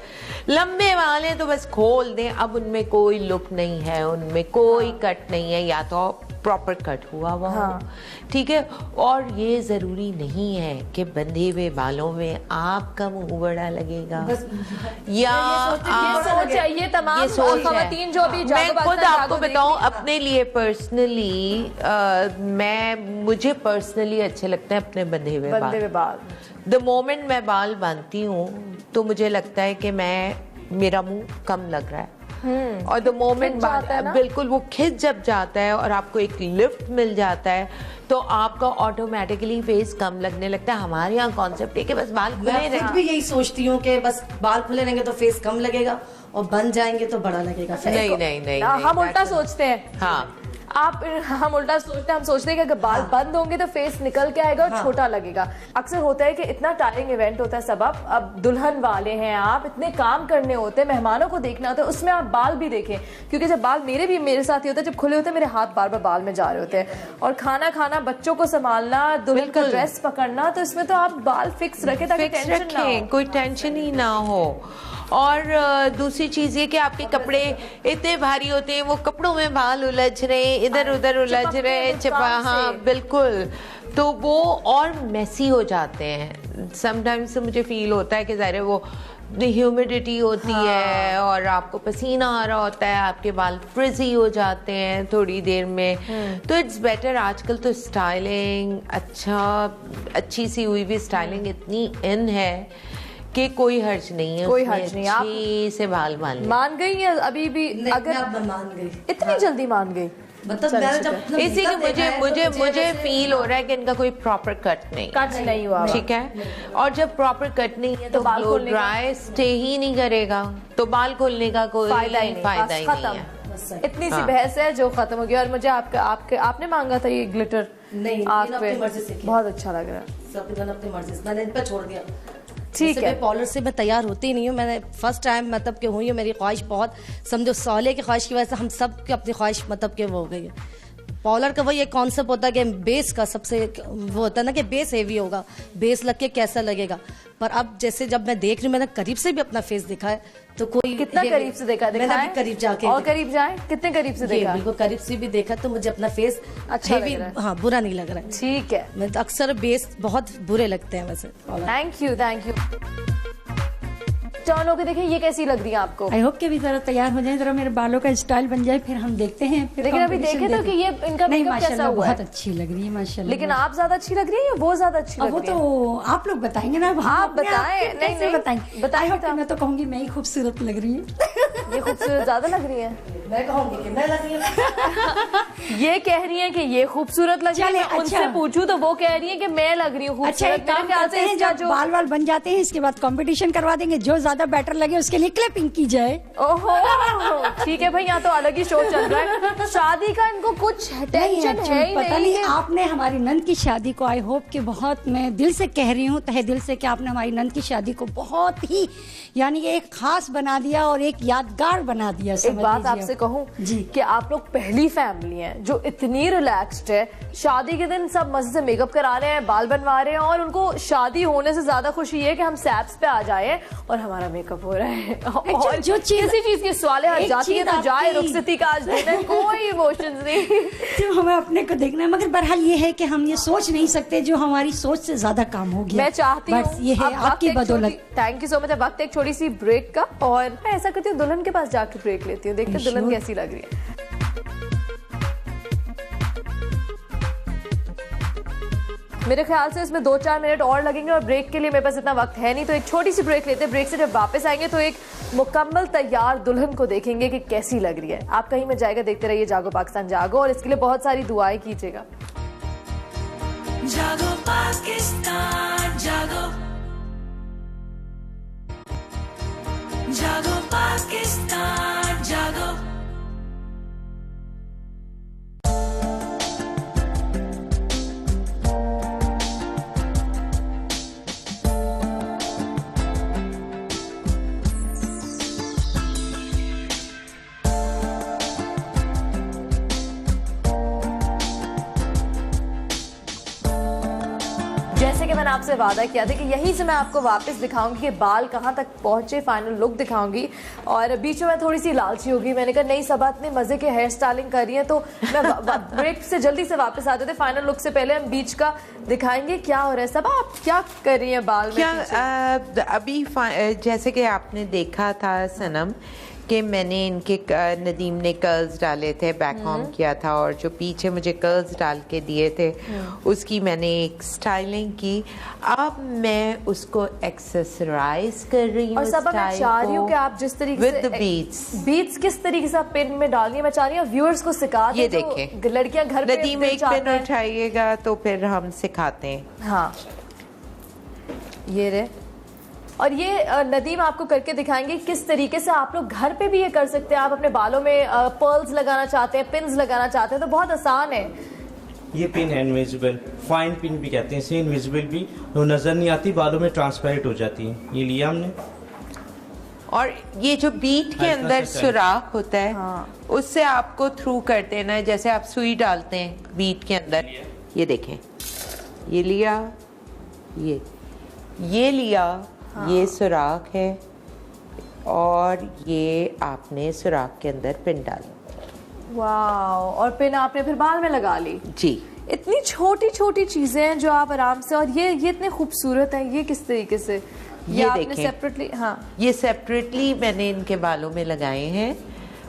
लंबे बाल हैं तो बस खोल दें। अब उनमें कोई लुक नहीं है, उनमें कोई कट नहीं है, या तो प्रॉपर कट हुआ हुआ ठीक है। और ये जरूरी नहीं है कि बंधे हुए बालों में आपका मुंह बड़ा लगेगा, या ये तमाम खवातीन जो भी मैं खुद आपको बताऊं अपने लिए पर्सनली, मुझे पर्सनली अच्छे लगते हैं अपने बंधे हुए बाल। द मोमेंट मैं बाल बांधती हूँ तो मुझे लगता है कि मेरा मुंह कम लग रहा है, और द मोमेंट बिल्कुल वो खिंच जब जाता है और आपको एक लिफ्ट मिल जाता है तो आपका ऑटोमेटिकली फेस कम लगने लगता है। हमारे यहाँ कॉन्सेप्ट है कि बस बाल खुले रहेंगे। मैं भी यही सोचती हूँ कि बस बाल खुले रहेंगे तो फेस कम लगेगा और बन जाएंगे तो बड़ा लगेगा। नहीं, हम उल्टा सोचते हैं। हाँ, हम उल्टा सोचते हैं, हम सोचते हैं कि अगर बाल बंद होंगे तो फेस निकल के आएगा और छोटा लगेगा। अक्सर होता है कि इतना टायरिंग इवेंट होता है सब, अब दुल्हन वाले हैं आप, इतने काम करने होते हैं, मेहमानों को देखना होता है, उसमें आप बाल भी देखें, क्योंकि जब बाल मेरे साथ ही होता है, जब खुले होते हैं मेरे हाथ बार बार बाल में जा रहे होते हैं, और खाना खाना, बच्चों को संभालना, दुल्हन का ड्रेस पकड़ना, तो इसमें तो आप बाल फिक्स रखें ताकि टेंशन ना हो, कोई टेंशन ही ना हो। और दूसरी चीज़ ये कि आपके कपड़े इतने भारी होते हैं, वो कपड़ों में बाल उलझ रहे हैं, इधर उधर उलझ रहे हैं, हाँ बिल्कुल, तो वो और मेसी हो जाते हैं। समटाइम्स मुझे फील होता है कि ज़ाहिर है वो ह्यूमिडिटी होती है और आपको पसीना आ रहा होता है, आपके बाल फ्रिजी हो जाते हैं थोड़ी देर में। तो इट्स बेटर, आजकल तो स्टाइलिंग अच्छी सी हुई भी स्टाइलिंग इतनी इन है कि कोई हर्ज नहीं है, कोई हर्ज नहीं। आप से बाल मान गई है अभी भी? अगर मान गई, इतनी जल्दी मान गई, मतलब इसी मुझे फील हो रहा है कि इनका कोई प्रॉपर कट नहीं हुआ, ठीक है। और जब प्रॉपर कट नहीं है तो बाल ड्राई स्टे ही नहीं करेगा, तो बाल खोलने का कोई फायदा ही नहीं है। इतनी सी बहस है जो खत्म हो गई। और मुझे आपने मांगा था ये ग्लिटर, नहीं आपने बहुत अच्छा लग रहा है, अपनी मर्जी से मैंने इन पे छोड़ दिया। ठीक है, पार्लर से मैं तैयार होती नहीं हूँ, मैंने फर्स्ट टाइम मतलब कि हुई हूँ, मेरी ख्वाहिश बहुत, समझो साले की ख्वाहिश की वजह से हम सब की अपनी ख्वाहिश मतलब कि वो हो गई है। पार्लर का वही एक कॉन्सेप्ट होता है कि बेस का सबसे वो होता है ना कि बेस हेवी होगा, बेस लग के कैसा लगेगा। पर अब जैसे जब मैं देख रही हूँ, मैंने करीब से भी अपना फेस देखा है, तो कोई कितना करीब से देखा? मैंने अभी करीब जाके और करीब जाए, कितने करीब से देखा? बिल्कुल करीब से भी देखा, तो मुझे अपना फेस अच्छा लग रहा है। हाँ, बुरा नहीं लग रहा है। ठीक है, मैं तो अक्सर बेस बहुत बुरे लगते हैं वैसे। Thank you. टर्न होके देखिए ये कैसी लग रही है आपको? आई होप कि भी जरा तैयार हो जाए, जरा मेरे बालों का स्टाइल बन जाए, फिर हम देखते हैं। लेकिन अभी देखे तो कि ये इनका मेकअप कैसा हुआ है? बहुत अच्छी लग रही है माशाल्लाह। लेकिन आप ज्यादा अच्छी लग रही है या वो ज्यादा अच्छी लग रही है? वो तो आप लोग बताएंगे ना, आप बताएं। नहीं बताएंगे। मैं तो कहूँगी मैं ही खूबसूरत लग रही हूँ। ये खूबसूरत ज्यादा लग रही है? मैं कहूँगी कि मैं लग रही हूँ। ये कह रही है कि ये खूबसूरत लग रही है, उनसे पूछूं तो वो कह रही है कि मैं लग रही हूँ खूबसूरत। मेरे ख्याल से इसका जो बाल बन जाते हैं, इसके बाद कंपटीशन करवा देंगे, जो ज्यादा बेटर लगे उसके लिए क्लिपिंग की जाए। ओहो ठीक है भाई, यहाँ तो अलग ही शो चल रहा है। शादी का इनको कुछ टेंशन है ही पता नहीं। आपने हमारी नंद की शादी को, आई होप कि बहुत, मैं दिल से कह रही हूँ, तहे दिल से, कि आपने हमारी नंद की शादी को बहुत ही यानी कि एक खास बना दिया और एक यादगार बना दिया। एक बात आपसे कहूँ कि आप लोग पहली फैमिली हैं जो इतनी रिलैक्स्ड है, शादी के दिन सब मजे से मेकअप करा रहे हैं, बाल बनवा रहे हैं, और उनको शादी होने से ज्यादा खुशी है कि हम सैप्स पे आ जाए और हमारा मेकअप हो रहा है। और जो किसी चीज की सवाल आ जाती है तो जाए, रुखसती का आज दिन है, कोई इमोशंस नहीं। तो हमें अपने को देखना है, मगर बहरहाल ये है कि हम ये सोच नहीं सकते जो हमारी सोच से ज्यादा काम हो गया। मैं चाहती हूँ ये है आपकी बदौलत। Thank you so much. वक्त एक छोटी सी ब्रेक का, और मैं ऐसा करती हूँ दुल्हन के पास जाके ब्रेक लेती हूँ, देखते दुल्हन कैसी लग रही है। मेरे ख्याल से इसमें 2-4 मिनट और लगेंगे और ब्रेक के लिए मेरे पास इतना वक्त है नहीं, तो एक छोटी सी ब्रेक लेते हैं। ब्रेक से जब वापस आएंगे तो एक मुकम्मल तैयार दुल्हन को देखेंगे कि कैसी लग रही है। आप कहीं में जाएगा, देखते रहिए जागो पाकिस्तान जागो, और इसके लिए बहुत सारी दुआएं कीजिएगा। जागो पाकिस्तान जागो, जागो पाकिस्तान जागो। जैसे कि मैंने आपसे वादा किया था कि यहीं से मैं आपको वापस दिखाऊंगी कि बाल कहाँ तक पहुंचे, फाइनल लुक दिखाऊंगी। और बीच में मैं थोड़ी सी लालची होगी, मैंने कहा नहीं सबा इतने मजे के हेयर स्टाइलिंग कर रही है, तो मैं ब्रेक से जल्दी से वापस आते थे। फाइनल लुक से पहले हम बीच का दिखाएंगे क्या हो रहा है। सबा आप क्या कर रही है बाल में? अभी जैसे कि आपने देखा था सनम कि मैंने इनके नदीम ने कर्ल्स डाले थे, बैक होम किया था, और जो पीछे मुझे कर्ल्स डाल के दिए थे उसकी मैंने एक स्टाइलिंग की। अब मैं उसको एक्सेसराइज कर रही हूँ। और सब मैं चाह रही हूँ कि आप जिस तरीके से बीट्स किस तरीके से आप पिन में डालनी है, मैं चाह रही हूँ व्यूअर्स को सिखा दें। ये देखें लड़कियां घर पे नदीम एक पिन उठाइएगा तो फिर हम सिखाते हैं। हाँ ये रे, और ये नदीम आपको करके दिखाएंगे किस तरीके से आप लोग घर पे भी ये कर सकते हैं। आप अपने बालों में पर्ल्स लगाना चाहते हैं, पिन्स लगाना चाहते हैं, तो बहुत आसान है। ये पिन है इनविजिबल, फाइन पिन भी कहते हैं इसे, इनविजिबल भी, वो नजर नहीं आती, बालों में ट्रांसपेरेंट हो जाती है। ये लिया हमने। और ये जो बीट के अंदर सुराख होता है, उससे आपको थ्रू कर देना है, जैसे आप सुई डालते हैं बीट के अंदर। ये देखें, ये लिया, ये लिया, ये सुराख है, और ये आपने सुराख के अंदर पिन डाली। वाओ, और पिन आपने फिर बाल में लगा ली। जी, इतनी छोटी छोटी चीजें हैं जो आप आराम से, और ये इतने खूबसूरत हैं। ये किस तरीके से ये आपने देखें, सेपरेटली? हाँ, ये सेपरेटली मैंने इनके बालों में लगाए हैं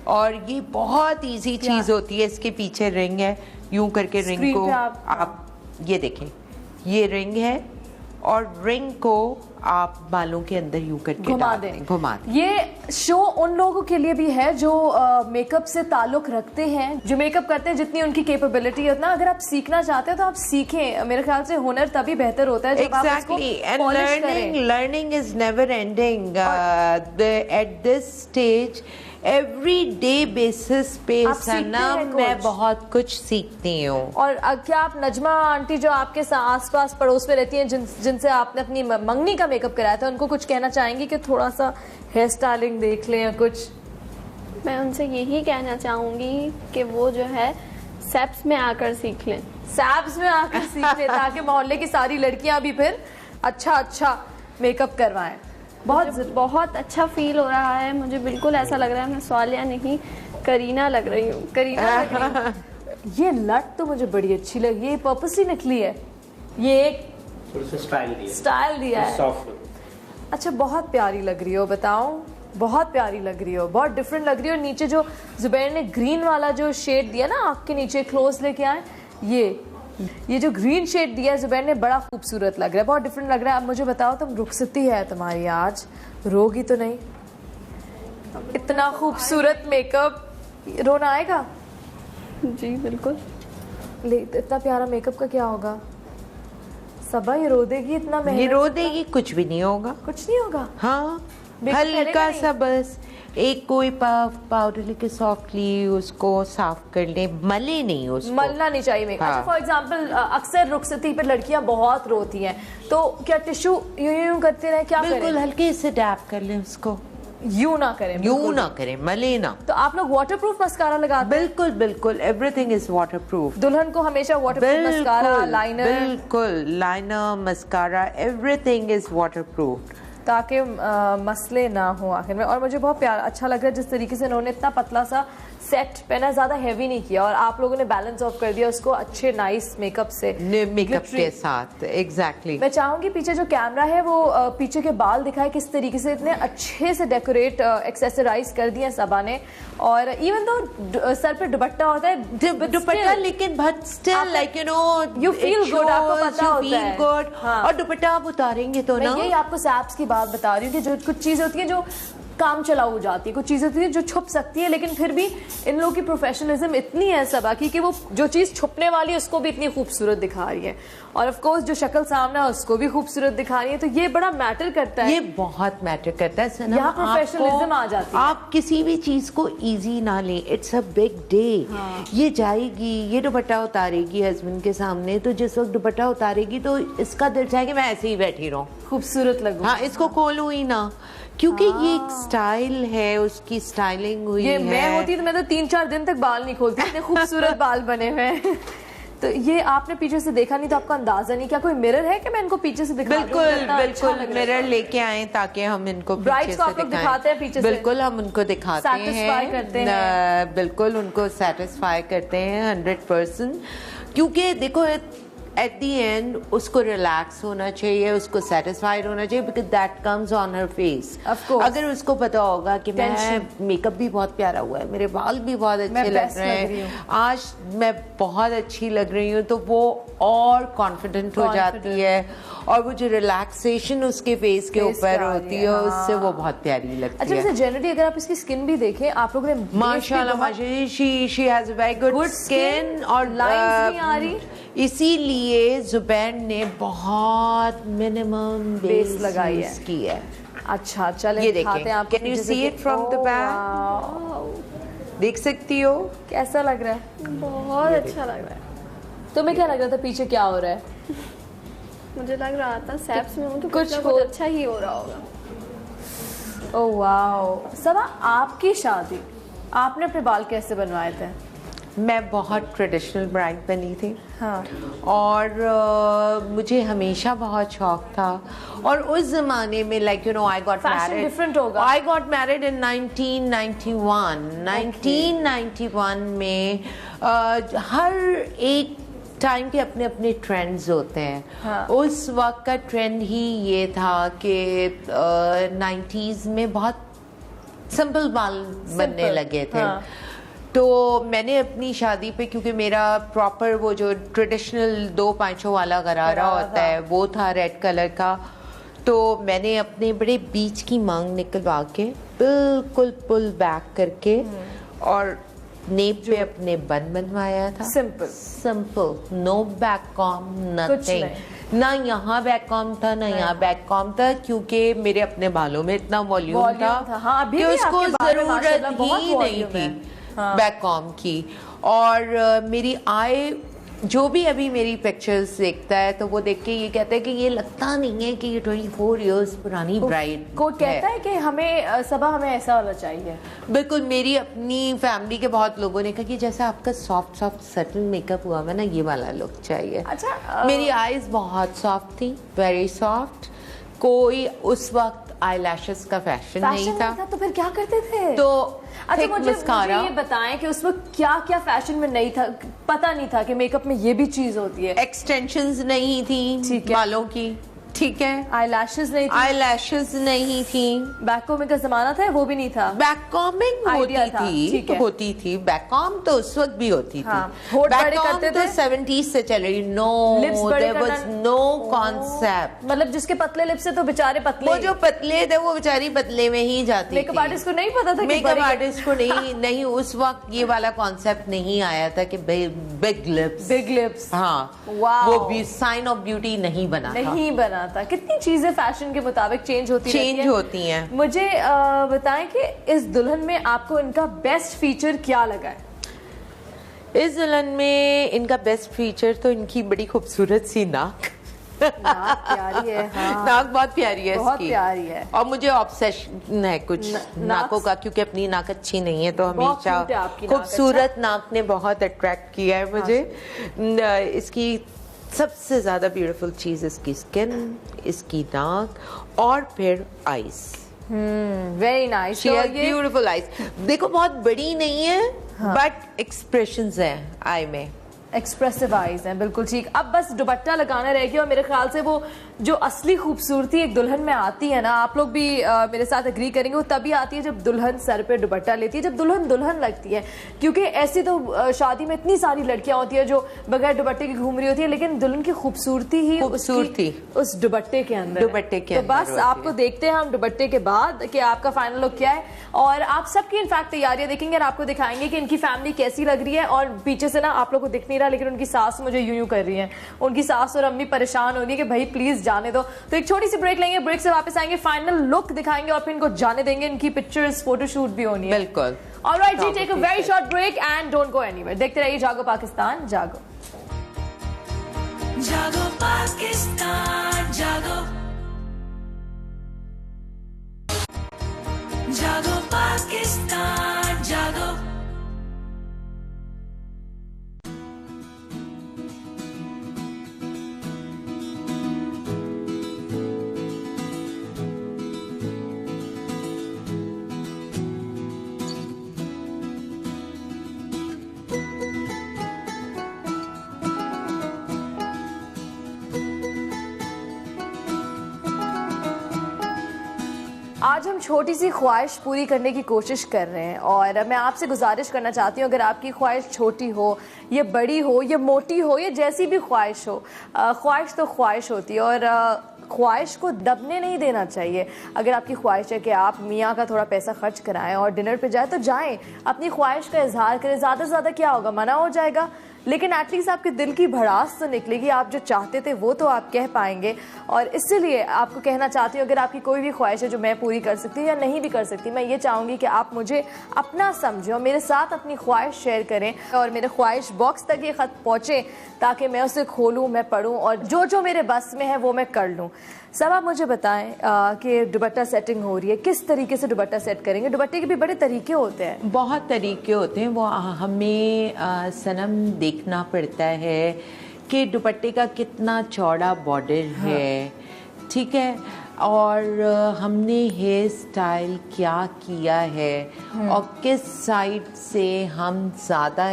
और ये बहुत इजी चीज होती है। इसके पीछे रिंग है, यूं करके रिंग को आप ये देखें, ये रिंग है और रिंग को आप बालों के अंदर यूं करके घुमा दें। घुमा दें। ये शो उन लोगों के लिए भी है जो मेकअप से ताल्लुक रखते हैं, जो मेकअप करते हैं। जितनी उनकी कैपेबिलिटी है उतना अगर आप सीखना चाहते हैं तो आप सीखें। मेरे ख्याल से हुनर तभी बेहतर होता है जब आप उसको पॉलिश करें। Learning is never ending at this stage. Every day basis पे सनम मैं बहुत कुछ सीखती हूँ। और क्या आप नजमा आंटी जो आपके आसपास पड़ोस में रहती हैं, जिनसे आपने अपनी मंगनी का मेकअप कराया था, उनको कुछ कहना चाहेंगी कि थोड़ा सा हेयर स्टाइलिंग देख लें या कुछ? मैं उनसे यही कहना चाहूँगी कि वो जो है सैप्स में आकर सीख लें। सैप्स में आकर सीख लें ताकि मोहल्ले की सारी लड़कियां भी फिर अच्छा मेकअप करवाएं। बहुत अच्छा फील हो रहा है मुझे। बिल्कुल ऐसा लग रहा है मैं स्वालिया नहीं करीना लग रही हूँ। करीना लग रही हूँ। ये लट तो मुझे बड़ी अच्छी लगी। ये पर्पसली निकली है, ये एक स्टाइल दिया है। अच्छा, बहुत प्यारी लग रही हो, बताओ, बहुत प्यारी लग रही हो, बहुत डिफरेंट लग रही हो। नीचे जो जुबैर ने ग्रीन वाला जो शेड दिया ना आँख के नीचे, क्लोज लेके आए, ये जो ग्रीन शेड दिया है जुबैर ने, बड़ा खूबसूरत लग रहा है, बहुत डिफरेंट लग रहा है। अब मुझे बताओ, तुम रुखसती है तुम्हारी आज, रोगी तो नहीं? इतना खूबसूरत मेकअप, रोना आएगा? जी बिल्कुल। इतना प्यारा मेकअप का क्या होगा? सबा ये रो देगी इतना मेहनत? ये रो देगी, कुछ भी नहीं होगा। कुछ नहीं होगा? हाँ, हल्का सा बस एक कोई पाउडर लेके सॉफ्टली उसको साफ कर ले, मले नहीं उसको, मलना नहीं चाहिए मेकअप। अच्छा, फॉर एग्जांपल अक्सर रुखसती पर लड़कियां बहुत रोती हैं, तो क्या टिश्यू यूं करते रहे, क्या बिल्कुल करें? हल्के से डैप कर ले उसको, यूं ना करें, यूं ना करें, मले ना। तो आप लोग वाटरप्रूफ मस्कारा लगाते हैं? बिल्कुल बिल्कुल, एवरीथिंग इज वाटरप्रूफ। दुल्हन को हमेशा वाटरप्रूफ मस्कारा, लाइनर? बिल्कुल, liner, mascara, everything is waterproof, ताकि मसले ना हो आखिर में। और मुझे बहुत प्यार अच्छा लग रहा है जिस तरीके से उन्होंने इतना पतला सा सेट पहना, ज्यादा हैवी नहीं किया, और आप लोगों ने बैलेंस ऑफ कर दिया उसको अच्छे नाइस मेकअप से, मेकअप के साथ। एग्जैक्टली। मैं चाहूंगी पीछे जो कैमरा है वो पीछे के बाल दिखाए, किस तरीके से इतने अच्छे से डेकोरेट एक्सेसराइज कर दिए सबा ने। और इवन दो सर पे दुपट्टा होता है, दुपट्टा, लेकिन but still like you feel good, आपको पता होता है। गुड। और दुपट्टा आप उतारेंगे तो ना। मैं यही आपको सैप्स की बात बता रही हूँ कि जो कुछ चीजें होती है जो काम चलाऊ हो जाती है, कुछ चीजें होती है जो छुप सकती है, लेकिन फिर भी इन लोगों की प्रोफेशनलिज्म इतनी है सबा की कि वो जो चीज छुपने वाली है उसको भी इतनी खूबसूरत दिखा रही है, और ऑफ कोर्स जो शक्ल सामने है उसको भी खूबसूरत दिखा रही है। तो ये बड़ा मैटर करता है, ये बहुत मैटर करता है सनम। यहाँ प्रोफेशनलिज्म आ जाती है। आप किसी भी चीज को इजी ना लें, इट्स अ बिग डे। ये जाएगी, ये दुपट्टा उतारेगी हस्बैंड के सामने, तो जिस वक्त दुपट्टा उतारेगी तो इसका दिल चाहे कि मैं ऐसे ही बैठी रहूं, खूबसूरत लगूं। हाँ, इसको खोलूं ही ना, क्योंकि ये एक स्टाइल है, उसकी स्टाइलिंग हुई ये है। मैं होती तो मैं तो 3-4 दिन तक बाल नहीं खोलती, इतने खूबसूरत बाल बने हुए हैं। तो ये आपने पीछे से देखा नहीं तो आपको अंदाजा नहीं। क्या कोई मिरर है कि मैं इनको पीछे से दिखा दूं? बिल्कुल मिरर लेके आए ताकि हम इनको ब्राइड्स को आप लोग दिखाते हैं पीछे से? बिल्कुल, हम उनको दिखाते हैं, बिल्कुल उनको सेटिस्फाई करते हैं 100%। क्योंकि देखो एट दी एंड उसको रिलैक्स होना चाहिए, उसको सेटिस्फाइड होना चाहिए, because that comes on her face. अगर उसको पता होगा कि मैं मेकअप भी बहुत प्यारा हुआ है, मेरे बाल भी बहुत अच्छे लग रहे हैं, आज मैं बहुत अच्छी लग रही हूँ, तो वो और कॉन्फिडेंट हो जाती है, और वो जो रिलैक्सेशन उसके फेस के ऊपर होती है उससे वो बहुत प्यारी लगती है। अच्छा, जनरली अगर आप इसकी स्किन भी देखें, आप लोगों ने माशाल्लाह she has a very good skin, और लाइंस नहीं आ रही, इसीलिए जुबैर ने बहुत मिनिमम बेस लगाई की है। अच्छा, चले ये देखें, can you see it from the back? देख सकती हो कैसा लग रहा है? बहुत अच्छा लग रहा है। तुम्हें क्या लग रहा था पीछे क्या हो रहा है? मुझे लग रहा था सैप्स में हूँ तो कुछ अच्छा ही हो रहा होगा। Oh wow. सबा, आपकी शादी आपने अपने बाल कैसे बनवाए थे? मैं बहुत ट्रेडिशनल ब्राइड बनी थी। हाँ। और मुझे हमेशा बहुत शौक था। और उस जमाने में like you know I got married, different होगा। I got married in 1991। 1991 में हर एक टाइम के अपने अपने ट्रेंड्स होते हैं। हाँ। उस वक्त का ट्रेंड ही ये था कि 90s में बहुत सिंपल बाल बनने लगे थे। हाँ। तो मैंने अपनी शादी पे, क्योंकि मेरा प्रॉपर वो जो ट्रेडिशनल 2 पांचों वाला गरारा होता है वो था रेड कलर का, तो मैंने अपने बड़े बीच की मांग निकलवा के बिल्कुल पुल बैक करके और नेप पे अपने बन बनवाया था। Simple, no back comb, nothing. ना यहाँ बैक कॉम था ना यहाँ बैक कॉम था, क्योंकि मेरे अपने बालों में इतना वॉल्यूम था, हाँ, कि उसको जरूरत ही नहीं थी बैक कॉम की। और मेरी आय, जो भी अभी मेरी पिक्चर्स देखता है तो वो देख के ये कहता है कि ये लगता नहीं है कि ये 24 इयर्स पुरानी ब्राइड कोई कहता है कि हमें सबा हमें ऐसा वाला चाहिए। बिल्कुल, मेरी अपनी फैमिली के बहुत लोगों ने कहा कि जैसा आपका सॉफ्ट सॉफ्ट सटल मेकअप हुआ है ना, ये वाला लुक चाहिए। अच्छा, मेरी आईज बहुत सॉफ्ट थी, वेरी सॉफ्ट। कोई उस वक्त आई लैशेस का फैशन नहीं था। तो फिर क्या करते थे? तो अच्छा, मुझे ये बताएं कि उस वक्त क्या क्या फैशन में नहीं था, पता नहीं था कि मेकअप में ये भी चीज होती है। एक्सटेंशंस नहीं थी बालों की, ठीक है। आई लैशेस नहीं थी। आई लैशेस नहीं थी। बैक कॉमिंग का जमाना था, वो भी नहीं था। बैक कॉमिंग होती थी। बैक कॉम तो उस वक्त भी होती थी। बैक कॉम तो 70s से चल रही। No, there was no concept. मतलब जिसके पतले लिप्स से तो बेचारे पतले, वो जो पतले थे वो बेचारी पतले में ही जाती थी। मेकअप आर्टिस्ट को नहीं पता था, मेकअप आर्टिस्ट को नहीं उस वक्त ये वाला कॉन्सेप्ट नहीं आया था कि बिग लिप्स। हाँ, वो भी साइन ऑफ ब्यूटी नहीं बना था। कितनी चीजें फैशन के मुताबिक चेंज होती हैं। मुझे बताएं कि इस दुल्हन में आपको इनका बेस्ट फीचर क्या लगा है? इस दुल्हन में इनका बेस्ट फीचर तो इनकी बड़ी खूबसूरत सी नाक प्यारी है। हाँ। नाक बहुत प्यारी है, बहुत प्यारी है। और मुझे ऑब्सेशन है कुछ नाकों का, क्योंकि अपनी नाक अच्छी नहीं है तो हमेशा खूबसूरत नाक ने बहुत अट्रैक्ट किया है मुझे। इसकी सबसे ज्यादा ब्यूटीफुल चीज इसकी स्किन, इसकी नाक और फिर eyes. Very nice. She has beautiful eyes. देखो बहुत बड़ी नहीं है, बट एक्सप्रेशंस हैं आई में, एक्सप्रेसिव आईज हैं। बिल्कुल ठीक। अब बस दुपट्टा लगाना रह गया, और मेरे ख्याल से वो जो असली खूबसूरती एक दुल्हन में आती है ना, आप लोग भी मेरे साथ एग्री करेंगे, वो तभी आती है जब दुल्हन सर पे दुपट्टा लेती है, जब दुल्हन लगती है। क्योंकि ऐसी तो शादी में इतनी सारी लड़कियां होती है जो बगैर दुपट्टे की घूम रही होती है, लेकिन दुल्हन की खूबसूरती ही उस दुपट्टे के अंदर। तो बस आपको देखते हैं हम दुपट्टे के बाद कि आपका फाइनल लुक क्या है, और आप सबकी इनफैक्ट तैयारियां देखेंगे और आपको दिखाएंगे कि इनकी फैमिली कैसी लग रही है। और पीछे से ना आप लोग को दिख नहीं रहा, लेकिन उनकी सास मुझे यूं कर रही है, उनकी सास और अम्मी परेशान हो रही है कि भाई प्लीज जाने दो। तो एक छोटी सी ब्रेक लेंगे, ब्रेक से वापस आएंगे, फाइनल लुक दिखाएंगे और फिर इनको जाने देंगे। इनकी पिक्चर्स फोटोशूट भी होनी है। बिल्कुल। ऑलराइट जी, take a very short break and don't go anywhere. देखते रहिए जागो पाकिस्तान, जागो जागो पाकिस्तान, जागो जागो पाकिस्तान, जागो। आज हम छोटी सी ख्वाहिश पूरी करने की कोशिश कर रहे हैं, और मैं आपसे गुजारिश करना चाहती हूँ, अगर आपकी ख्वाहिश छोटी हो, ये बड़ी हो, ये मोटी हो, ये जैसी भी ख्वाहिश हो, ख्वाहिश तो ख्वाहिश होती है, और ख्वाहिश को दबने नहीं देना चाहिए। अगर आपकी ख्वाहिश है कि आप मियाँ का थोड़ा पैसा खर्च कराएं और डिनर पे जाए, तो जाएं, अपनी ख्वाहिश का इजहार करें। ज़्यादा से ज़्यादा क्या होगा, मना हो जाएगा? लेकिन एटलीस्ट आपके दिल की भड़ास तो निकलेगी, आप जो चाहते थे वो तो आप कह पाएंगे। और इसीलिए आपको कहना चाहती हूँ, अगर आपकी कोई भी ख्वाहिश है जो मैं पूरी कर सकती हूँ या नहीं भी कर सकती, मैं ये चाहूँगी कि आप मुझे अपना समझें और मेरे साथ अपनी ख्वाहिश शेयर करें और मेरे ख्वाहिश बॉक्स तक ये ख़त पहुँचे ताकि मैं उसे खोलूँ, मैं पढ़ूँ और जो जो मेरे बस में है वो मैं कर लूँ। सब आप मुझे बताएं कि दुपट्टा सेटिंग हो रही है, किस तरीके से दुपट्टा सेट करेंगे? दुपट्टे के भी बड़े तरीके होते हैं। बहुत तरीके होते हैं, वो हमें सनम देखना पड़ता है कि दुपट्टे का कितना चौड़ा बॉर्डर है, ठीक है, और हमने हेयर स्टाइल क्या किया है और किस साइड से हम ज़्यादा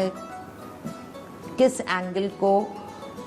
किस एंगल को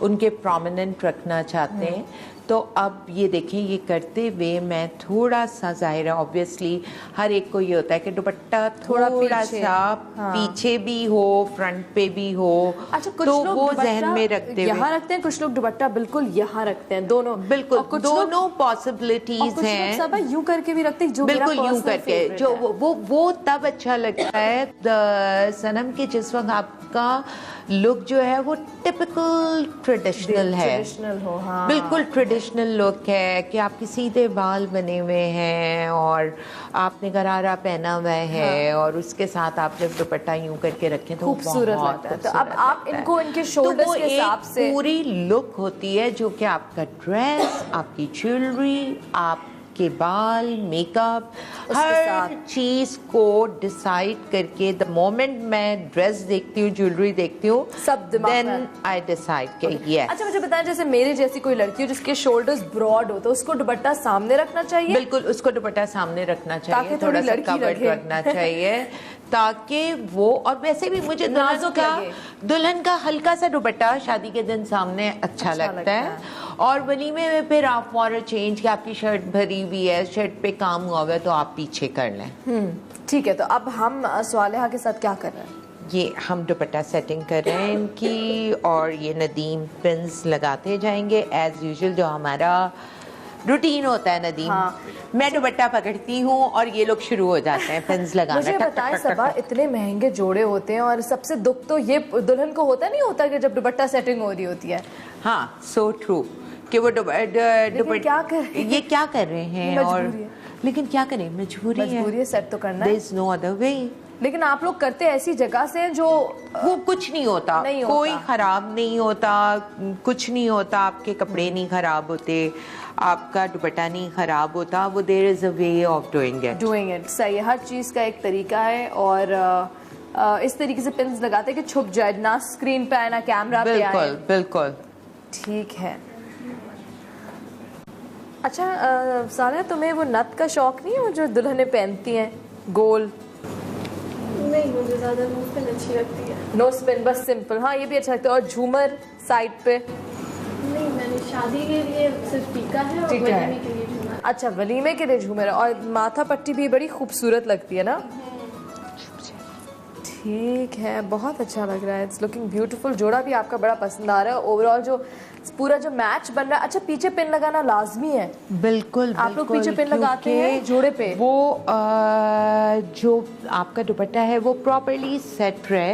उनके प्रोमिनेंट रखना चाहते हैं। तो अब ये देखें, ये करते हुए मैं थोड़ा सा, ज़ाहिर है ऑब्वियसली हर एक को ये होता है कि दुपट्टा थोड़ा सा पीछे भी हो, फ्रंट पे भी हो। अच्छा, कुछ तो लोग वो जहन में रखते हुए यहाँ रखते हैं, कुछ लोग दुपट्टा बिल्कुल यहाँ रखते हैं, दोनों बिल्कुल दोनों पॉसिबिलिटीज हैं। सब यूं करके भी रखते हैं, जो बिल्कुल यूं करके, जो वो तब अच्छा लगता है सनम के जिस वक्त आपका लुक जो है वो टिपिकल ट्रेडिशनल है, ट्रेडिशनल हो, हाँ। बिल्कुल ट्रेडिशनल लुक है कि आपके सीधे बाल बने हुए हैं और आपने गरारा पहना हुआ है, हाँ। और उसके साथ आप जब दुपट्टा यूं करके रखें तो खूबसूरत लगता है। तो अब आप इनको इनके शोल्डर्स के हिसाब से पूरी लुक होती है जो कि आपका ड्रेस, आपकी ज्वेलरी, आपके बाल, मेकअप, हर चीज को डिसाइड करके द मोमेंट मैं ड्रेस देखती हूँ, ज्वेलरी देखती हूँ, सब देन आई डिसाइड कि यस। अच्छा, मुझे बताएं, जैसे मेरे जैसी कोई लड़की हो जिसके शोल्डर्स ब्रॉड हो, तो उसको दुपट्टा सामने रखना चाहिए? बिल्कुल, उसको दुपट्टा सामने रखना चाहिए, थोड़ा सा कवर्ड रखना चाहिए ताकि वो, और वैसे भी मुझे दुल्हन का हल्का सा दुपट्टा शादी के दिन सामने अच्छा लगता है। और वलीमे में फिर आप फॉर चेंज कि आपकी शर्ट भरी हुई है, शर्ट पे काम हुआ हुआ है, तो आप पीछे कर लें। ठीक है, तो अब हम स्वालिहा के साथ क्या कर रहे हैं? ये हम दुपट्टा सेटिंग कर रहे हैं इनकी, और ये नदीम पिन्स लगाते जाएंगे एज यूजुअल, जो हमारा रूटीन होता है नदीम। हाँ। मैं दुपट्टा पकड़ती हूँ और ये लोग शुरू हो जाते हैं पिन्स लगाना। मुझे बताएं सबा, इतने महंगे जोड़े होते हैं और सबसे दुख तो ये दुल्हन को होता नहीं होता कि जब दुपट्टा सेटिंग हो रही होती है। हाँ, सो ट्रू कि वो क्या ये क्या कर रहे हैं, और लेकिन क्या करें, मजबूरी है, सेट तो करना है, there is no other way. लेकिन आप लोग करते ऐसी जगह से जो वो कुछ नहीं होता, कोई खराब नहीं होता, कुछ नहीं होता, आपके कपड़े नहीं खराब होते, आपका दुपट्टा नहीं खराब होता, वो there is a way of doing it. सही है, हर चीज़ का एक तरीका है, और इस तरीके से पिन्स लगाते हैं कि छुप जाए ना, स्क्रीन पे आए ना कैमरा पे आए। बिल्कुल बिल्कुल ठीक है। अच्छा सालिया, तुम्हें वो नथ का शौक नहीं है, वो जो दुल्हनें पहनती हैं गोल? नहीं, मुझे ज़्यादा नो स्पिन अच्छी लगती है। नो स्पिन, बस सिंपल। हाँ, ये भी अच्छा लगता है। और झूमर साइड पे? नहीं, मैंने शादी के लिए सिर्फ टीका है और वलीमे के लिए झूमर। अच्छा, वलीमे के लिए झूमर, और माथा पट्टी भी बड़ी खूबसूरत लगती है ना? ठीक है, बहुत अच्छा लग रहा है, इट्स लुकिंग ब्यूटीफुल। जोड़ा भी आपका बड़ा पसंद आ रहा है, ओवरऑल जो पूरा जो मैच बन रहा है। अच्छा, पीछे पिन लगाना लाजमी है? बिल्कुल, आप लोग पीछे पिन लगाते हैं जोड़े पे? वो जो आपका दुपट्टा है वो प्रॉपर्ली सेट रहे,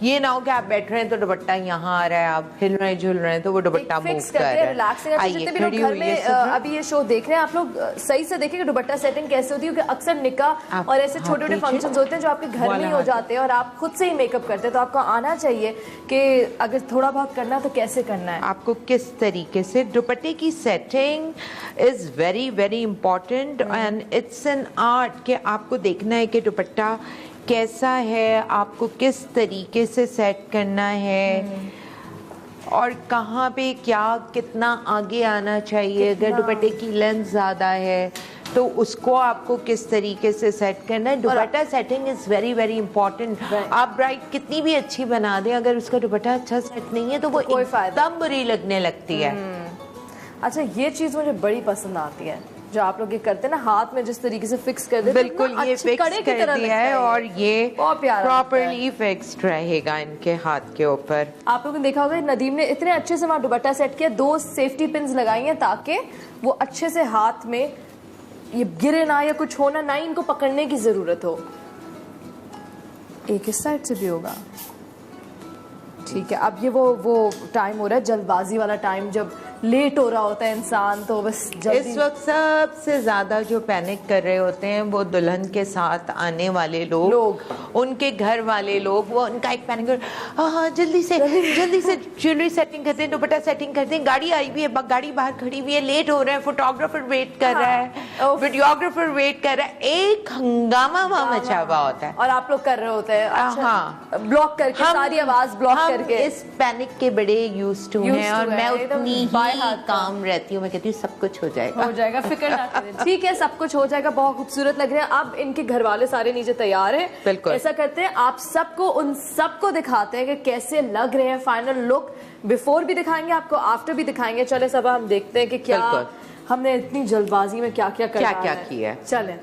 ये ना हो कि आप बैठ रहे हैं तो दुपट्टा यहाँ आ रहा है, आप हिल रहे हैं, झूल रहे हैं तो वो दुपट्टा मूव कर रहा है। रिलैक्सिंग। जितने भी लोग घर में अभी ये शो देख रहे हैं, आप लोग सही से देखें कि दुपट्टा सेटिंग कैसे होती है, क्योंकि अक्सर निकाह और ऐसे छोटे छोटे फंक्शंस होते हैं जो आपके घर में ही हो जाते हैं और आप खुद से ही मेकअप करते हैं, तो आपको आना चाहिए कि अगर थोड़ा बहुत करना तो कैसे करना है, आपको किस तरीके से। दुपट्टे की setting is very very important and it's an art कि आपको देखना है कि दुपट्टा कैसा है, आपको किस तरीके से सेट करना है और कहाँ पे क्या कितना आगे आना चाहिए। अगर दुपट्टे की लेंथ ज़्यादा है तो उसको आपको किस तरीके से सेट करना है। दुपट्टा setting is very very important. आप ब्राइड कितनी भी अच्छी बना दें, अगर उसका दुपट्टा अच्छा सेट नहीं है तो वो एकदम बुरी लगने लगती है। अच्छा, ये चीज़ मुझे बड़ी पसंद आती है जो आप लोग ये करते हैं ना, हाथ में जिस तरीके से फिक्स कर देते हैं। बिल्कुल, ये फिक्स कर दिया है और ये प्रॉपर्ली फिक्स्ड रहेगा इनके हाथ के ऊपर। आप लोगों ने देखा होगा नदीम ने इतने अच्छे से वहाँ दुपट्टा सेट किया, 2 सेफ्टी पिन्स लगाई हैं ताकि वो अच्छे से हाथ में ये गिरे ना या कुछ होना ना, इनको पकड़ने की जरूरत हो। एक इस साइड से भी होगा। ठीक है, अब ये वो टाइम हो रहा है जल्दबाजी वाला टाइम, जब लेट हो रहा होता है इंसान तो बस जल्दी। इस वक्त सबसे ज्यादा जो पैनिक कर रहे होते हैं वो दुल्हन के साथ आने वाले लोग, उनके घर वाले लोग, वो उनका एक पैनिक, हाँ जल्दी से ज्वेलरी सेटिंग करते हैं, दुपट्टा सेटिंग करते हैं, गाड़ी आई हुई है, गाड़ी बाहर खड़ी हुई है, लेट हो रहा है, फोटोग्राफर वेट कर रहा है, वीडियोग्राफर वेट कर रहा है, एक हंगामा वहाँ मचा हुआ होता है और आप लोग कर रहे होते हैं। अच्छा, हाँ, ब्लॉक करके सारी आवाज ब्लॉक करके। इस पैनिक के बड़े यूज्ड टू हैं और मैं उतनी काम रहती हूँ, मैं कहती हूँ सब कुछ हो जाएगा, फिक्र ना करें। ठीक है, सब कुछ हो जाएगा, बहुत खूबसूरत लग रहे हैं। अब इनके घर वाले सारे नीचे तैयार हैं। बिल्कुल ऐसा करते हैं, आप सबको उन सबको दिखाते हैं कि कैसे लग रहे हैं। फाइनल लुक बिफोर भी दिखाएंगे आपको, आफ्टर भी दिखाएंगे। चले सब हम देखते हैं कि क्या हमने इतनी जल्दबाजी में क्या क्या किया। चले,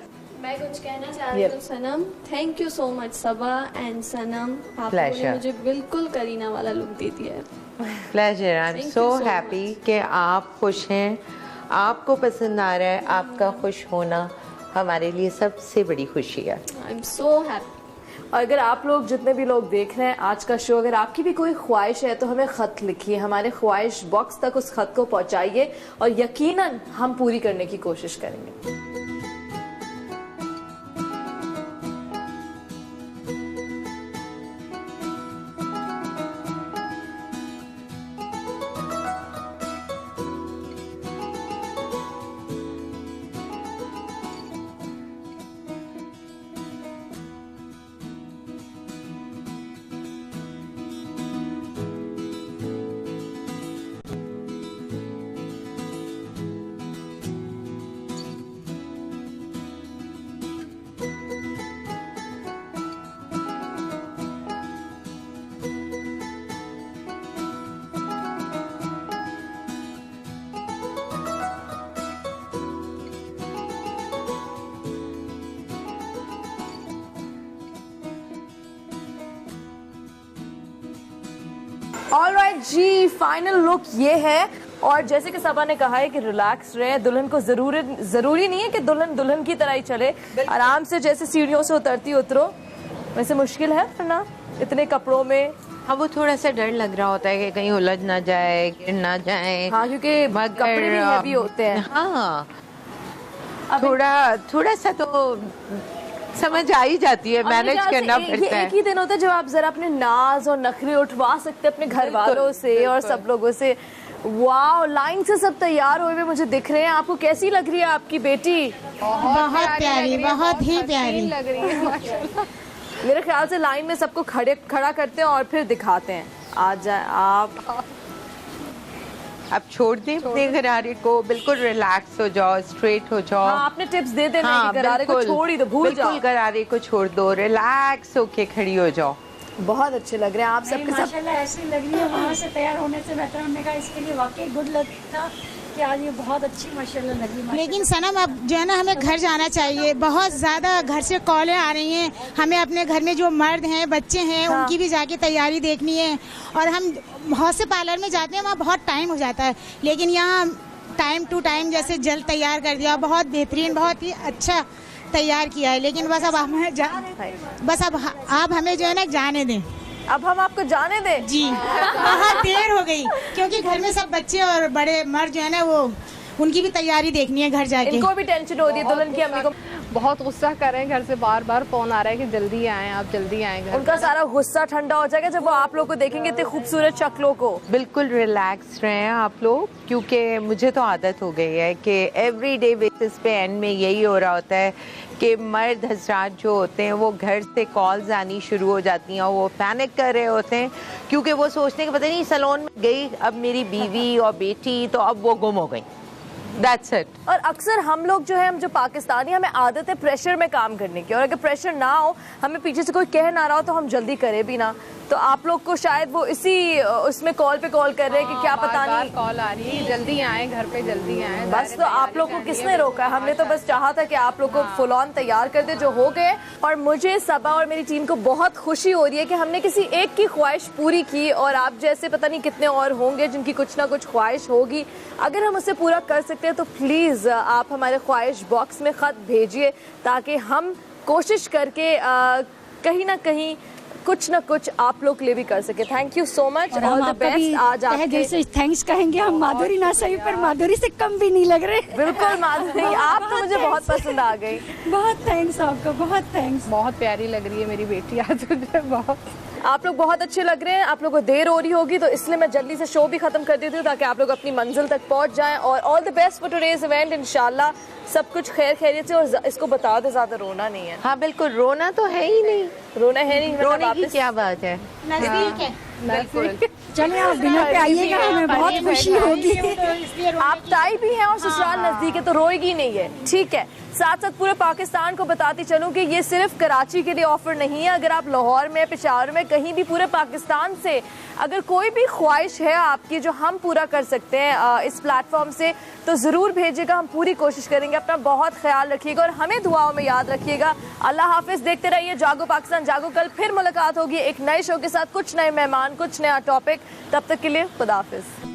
मैं कुछ कहना चाह रही हूँ Sanam, thank you so much Saba and Sanam, आपने मुझे बिल्कुल करीना वाला लुक दे दिया है। Pleasure, I am so happy कि आप खुश हैं, आपको पसंद आ रहा है, आपका खुश होना हमारे लिए सबसे बड़ी खुशी है। आई एम सो हैप्पी। और अगर आप लोग जितने भी लोग देख रहे हैं आज का शो, अगर आपकी भी कोई ख्वाहिश है तो हमें खत लिखिए, हमारे ख्वाहिश बॉक्स तक उस खत को पहुंचाइए और यकीनन हम पूरी करने की कोशिश करेंगे। ऑलराइट जी, फाइनल लुक ये है। और जैसे कि सबा ने कहा है कि रिलैक्स रहे, दुल्हन को जरूरी नहीं है कि दुल्हन की तरह ही चले, आराम से जैसे सीढ़ियों से उतरती उतरो। वैसे मुश्किल है वरना इतने कपड़ों में। हाँ, वो थोड़ा सा डर लग रहा होता है कि कहीं उलझ ना जाए, गिर ना जाए। हाँ, क्योंकि कपड़े भी हैवी होते हैं। हाँ, थोड़ा सा तो समझ आ ही जाती है, मैनेज करना पड़ता है। एक ही दिन होता है जब आप जरा अपने नाज और नखरे उठवा सकते हैं अपने घर वालों से और सब लोगों से। वाओ, लाइन से सब तैयार हुए मुझे दिख रहे हैं। आपको कैसी लग रही है आपकी बेटी? बहुत प्यारी, बहुत ही प्यारी लग रही है माशाल्लाह। मेरे ख्याल से लाइन में सबको खड़ा करते हैं और फिर दिखाते हैं। आ जाए आप, अब छोड़ दें अपने गरारे को, बिल्कुल रिलैक्स हो जाओ, स्ट्रेट हो जाओ। हाँ, आपने टिप्स दे देना है कि गरारे को छोड़ ही दो, भूल जाओ। बिल्कुल गरारे को छोड़ दो, रिलैक्स होके खड़ी हो जाओ। बहुत अच्छे लग रहे हैं आप सबके सब। माशाल्लाह ऐसी लग रही है, वहाँ से तैयार होने से बेहतर हमने कहा इसके लिए वाकई गुड लक था कि आज ये बहुत अच्छी माशाल्लाह लग रही है। लेकिन सनम अब जो है ना, हमें घर जाना चाहिए। बहुत ज़्यादा घर से कॉलें आ रही हैं, हमें अपने घर में जो मर्द हैं, बच्चे हैं, हाँ। उनकी भी जाके तैयारी देखनी है। और हम बहुत से पार्लर में जाते हैं, वहाँ बहुत टाइम हो जाता है, लेकिन यहाँ टाइम टू टाइम जैसे जल्द तैयार कर दिया, बहुत बेहतरीन, बहुत ही अच्छा तैयार किया है। लेकिन बस अब हमें आप हमें जो है ना जाने दें। अब हम आपको जाने दें? जी, बहुत देर हो गई, क्योंकि घर में सब बच्चे और बड़े मर्द जो है ना, वो उनकी भी तैयारी देखनी है घर जाके। इनको भी टेंशन हो रही है, दुल्हन की अम्मी को बहुत गुस्सा कर रहे हैं, घर से बार बार फोन आ रहा है कि जल्दी आएं, आप जल्दी आएं घर। उनका सारा गुस्सा ठंडा हो जाएगा जब वो आप लोग को देखेंगे इतने खूबसूरत शक्लों को। बिल्कुल रिलैक्स रहें आप लोग, क्योंकि मुझे तो आदत हो गई है कि एवरीडे बेसिस पे एंड में यही हो रहा होता है कि मर्द हजरात जो होते हैं वो घर से कॉल्स आनी शुरू हो जाती हैं और वो पैनिक कर रहे होते हैं, क्योंकि वो सोचते हैं कि पता नहीं सैलून में गई अब मेरी बीवी और बेटी तो अब वो गुम हो गई। That's it. और अक्सर हम लोग जो है, हम जो पाकिस्तानी, हमें आदत है प्रेशर में काम करने की, और अगर प्रेशर ना हो, हमें पीछे से कोई कह ना रहा हो तो हम जल्दी करें भी ना। तो आप लोग को शायद वो इसी उसमें कॉल पे कॉल कर रहे हैं कि क्या पता नहीं कॉल आ रही है, जल्दी आए घर पे, जल्दी आए। बस तो आप लोग को किसने रोका? हमने तो बस चाहा था कि आप लोग को फुल ऑन तैयार कर दे, जो हो गए। और मुझे, सबा और मेरी टीम को बहुत खुशी हो रही है कि हमने किसी एक की ख्वाहिश पूरी की, और आप जैसे पता नहीं कितने और होंगे जिनकी कुछ ना कुछ ख्वाहिश होगी। अगर हम उसे पूरा कर सकते हैं तो प्लीज़ आप हमारे ख्वाहिश बॉक्स में ख़त भेजिए, ताकि हम कोशिश करके कहीं ना कहीं कुछ ना कुछ आप लोग के लिए भी कर सके। Thank you so much, all the best. आज आप दिल से थैंक्स कहेंगे हम। माधुरी ना सही पर माधुरी से कम भी नहीं लग रहे। बिल्कुल माधुरी, आप तो मुझे बहुत पसंद आ गई। बहुत थैंक्स आपका, बहुत थैंक्स। बहुत प्यारी लग रही है मेरी बेटी आज मुझे बहुत। आप लोग बहुत अच्छे लग रहे हैं। आप लोगों को देर हो रही होगी तो इसलिए मैं जल्दी से शो भी खत्म कर देती हूँ ताकि आप लोग अपनी मंजिल तक पहुंच जाएं। और all the best for today's event. इंशाल्लाह सब कुछ खैर खैरियत से। और इसको बता दो ज्यादा रोना नहीं है। हाँ बिल्कुल, रोना तो है ही नहीं, रोना है नहीं, रोने की क्या बात है। नजदीक है। बिल्कुल। चलिए आप डिनर पे आइएगा, हमें बहुत खुशी होगी। आप ताई भी हैं और ससुराल नजदीक है तो रोएगी नहीं है, ठीक है। साथ साथ पूरे पाकिस्तान को बताती चलूं कि ये सिर्फ कराची के लिए ऑफर नहीं है। अगर आप लाहौर में, पेशावर में, कहीं भी पूरे पाकिस्तान से अगर कोई भी ख्वाहिश है आपकी जो हम पूरा कर सकते हैं इस प्लेटफॉर्म से, तो ज़रूर भेजिएगा। हम पूरी कोशिश करेंगे। अपना बहुत ख्याल रखिएगा और हमें दुआओं में याद रखिएगा। अल्लाह हाफिज़। देखते रहिए जागो पाकिस्तान जागो। कल फिर मुलाकात होगी एक नए शो के साथ, कुछ नए मेहमान, कुछ नया टॉपिक। तब तक के लिए खुदा हाफिज़।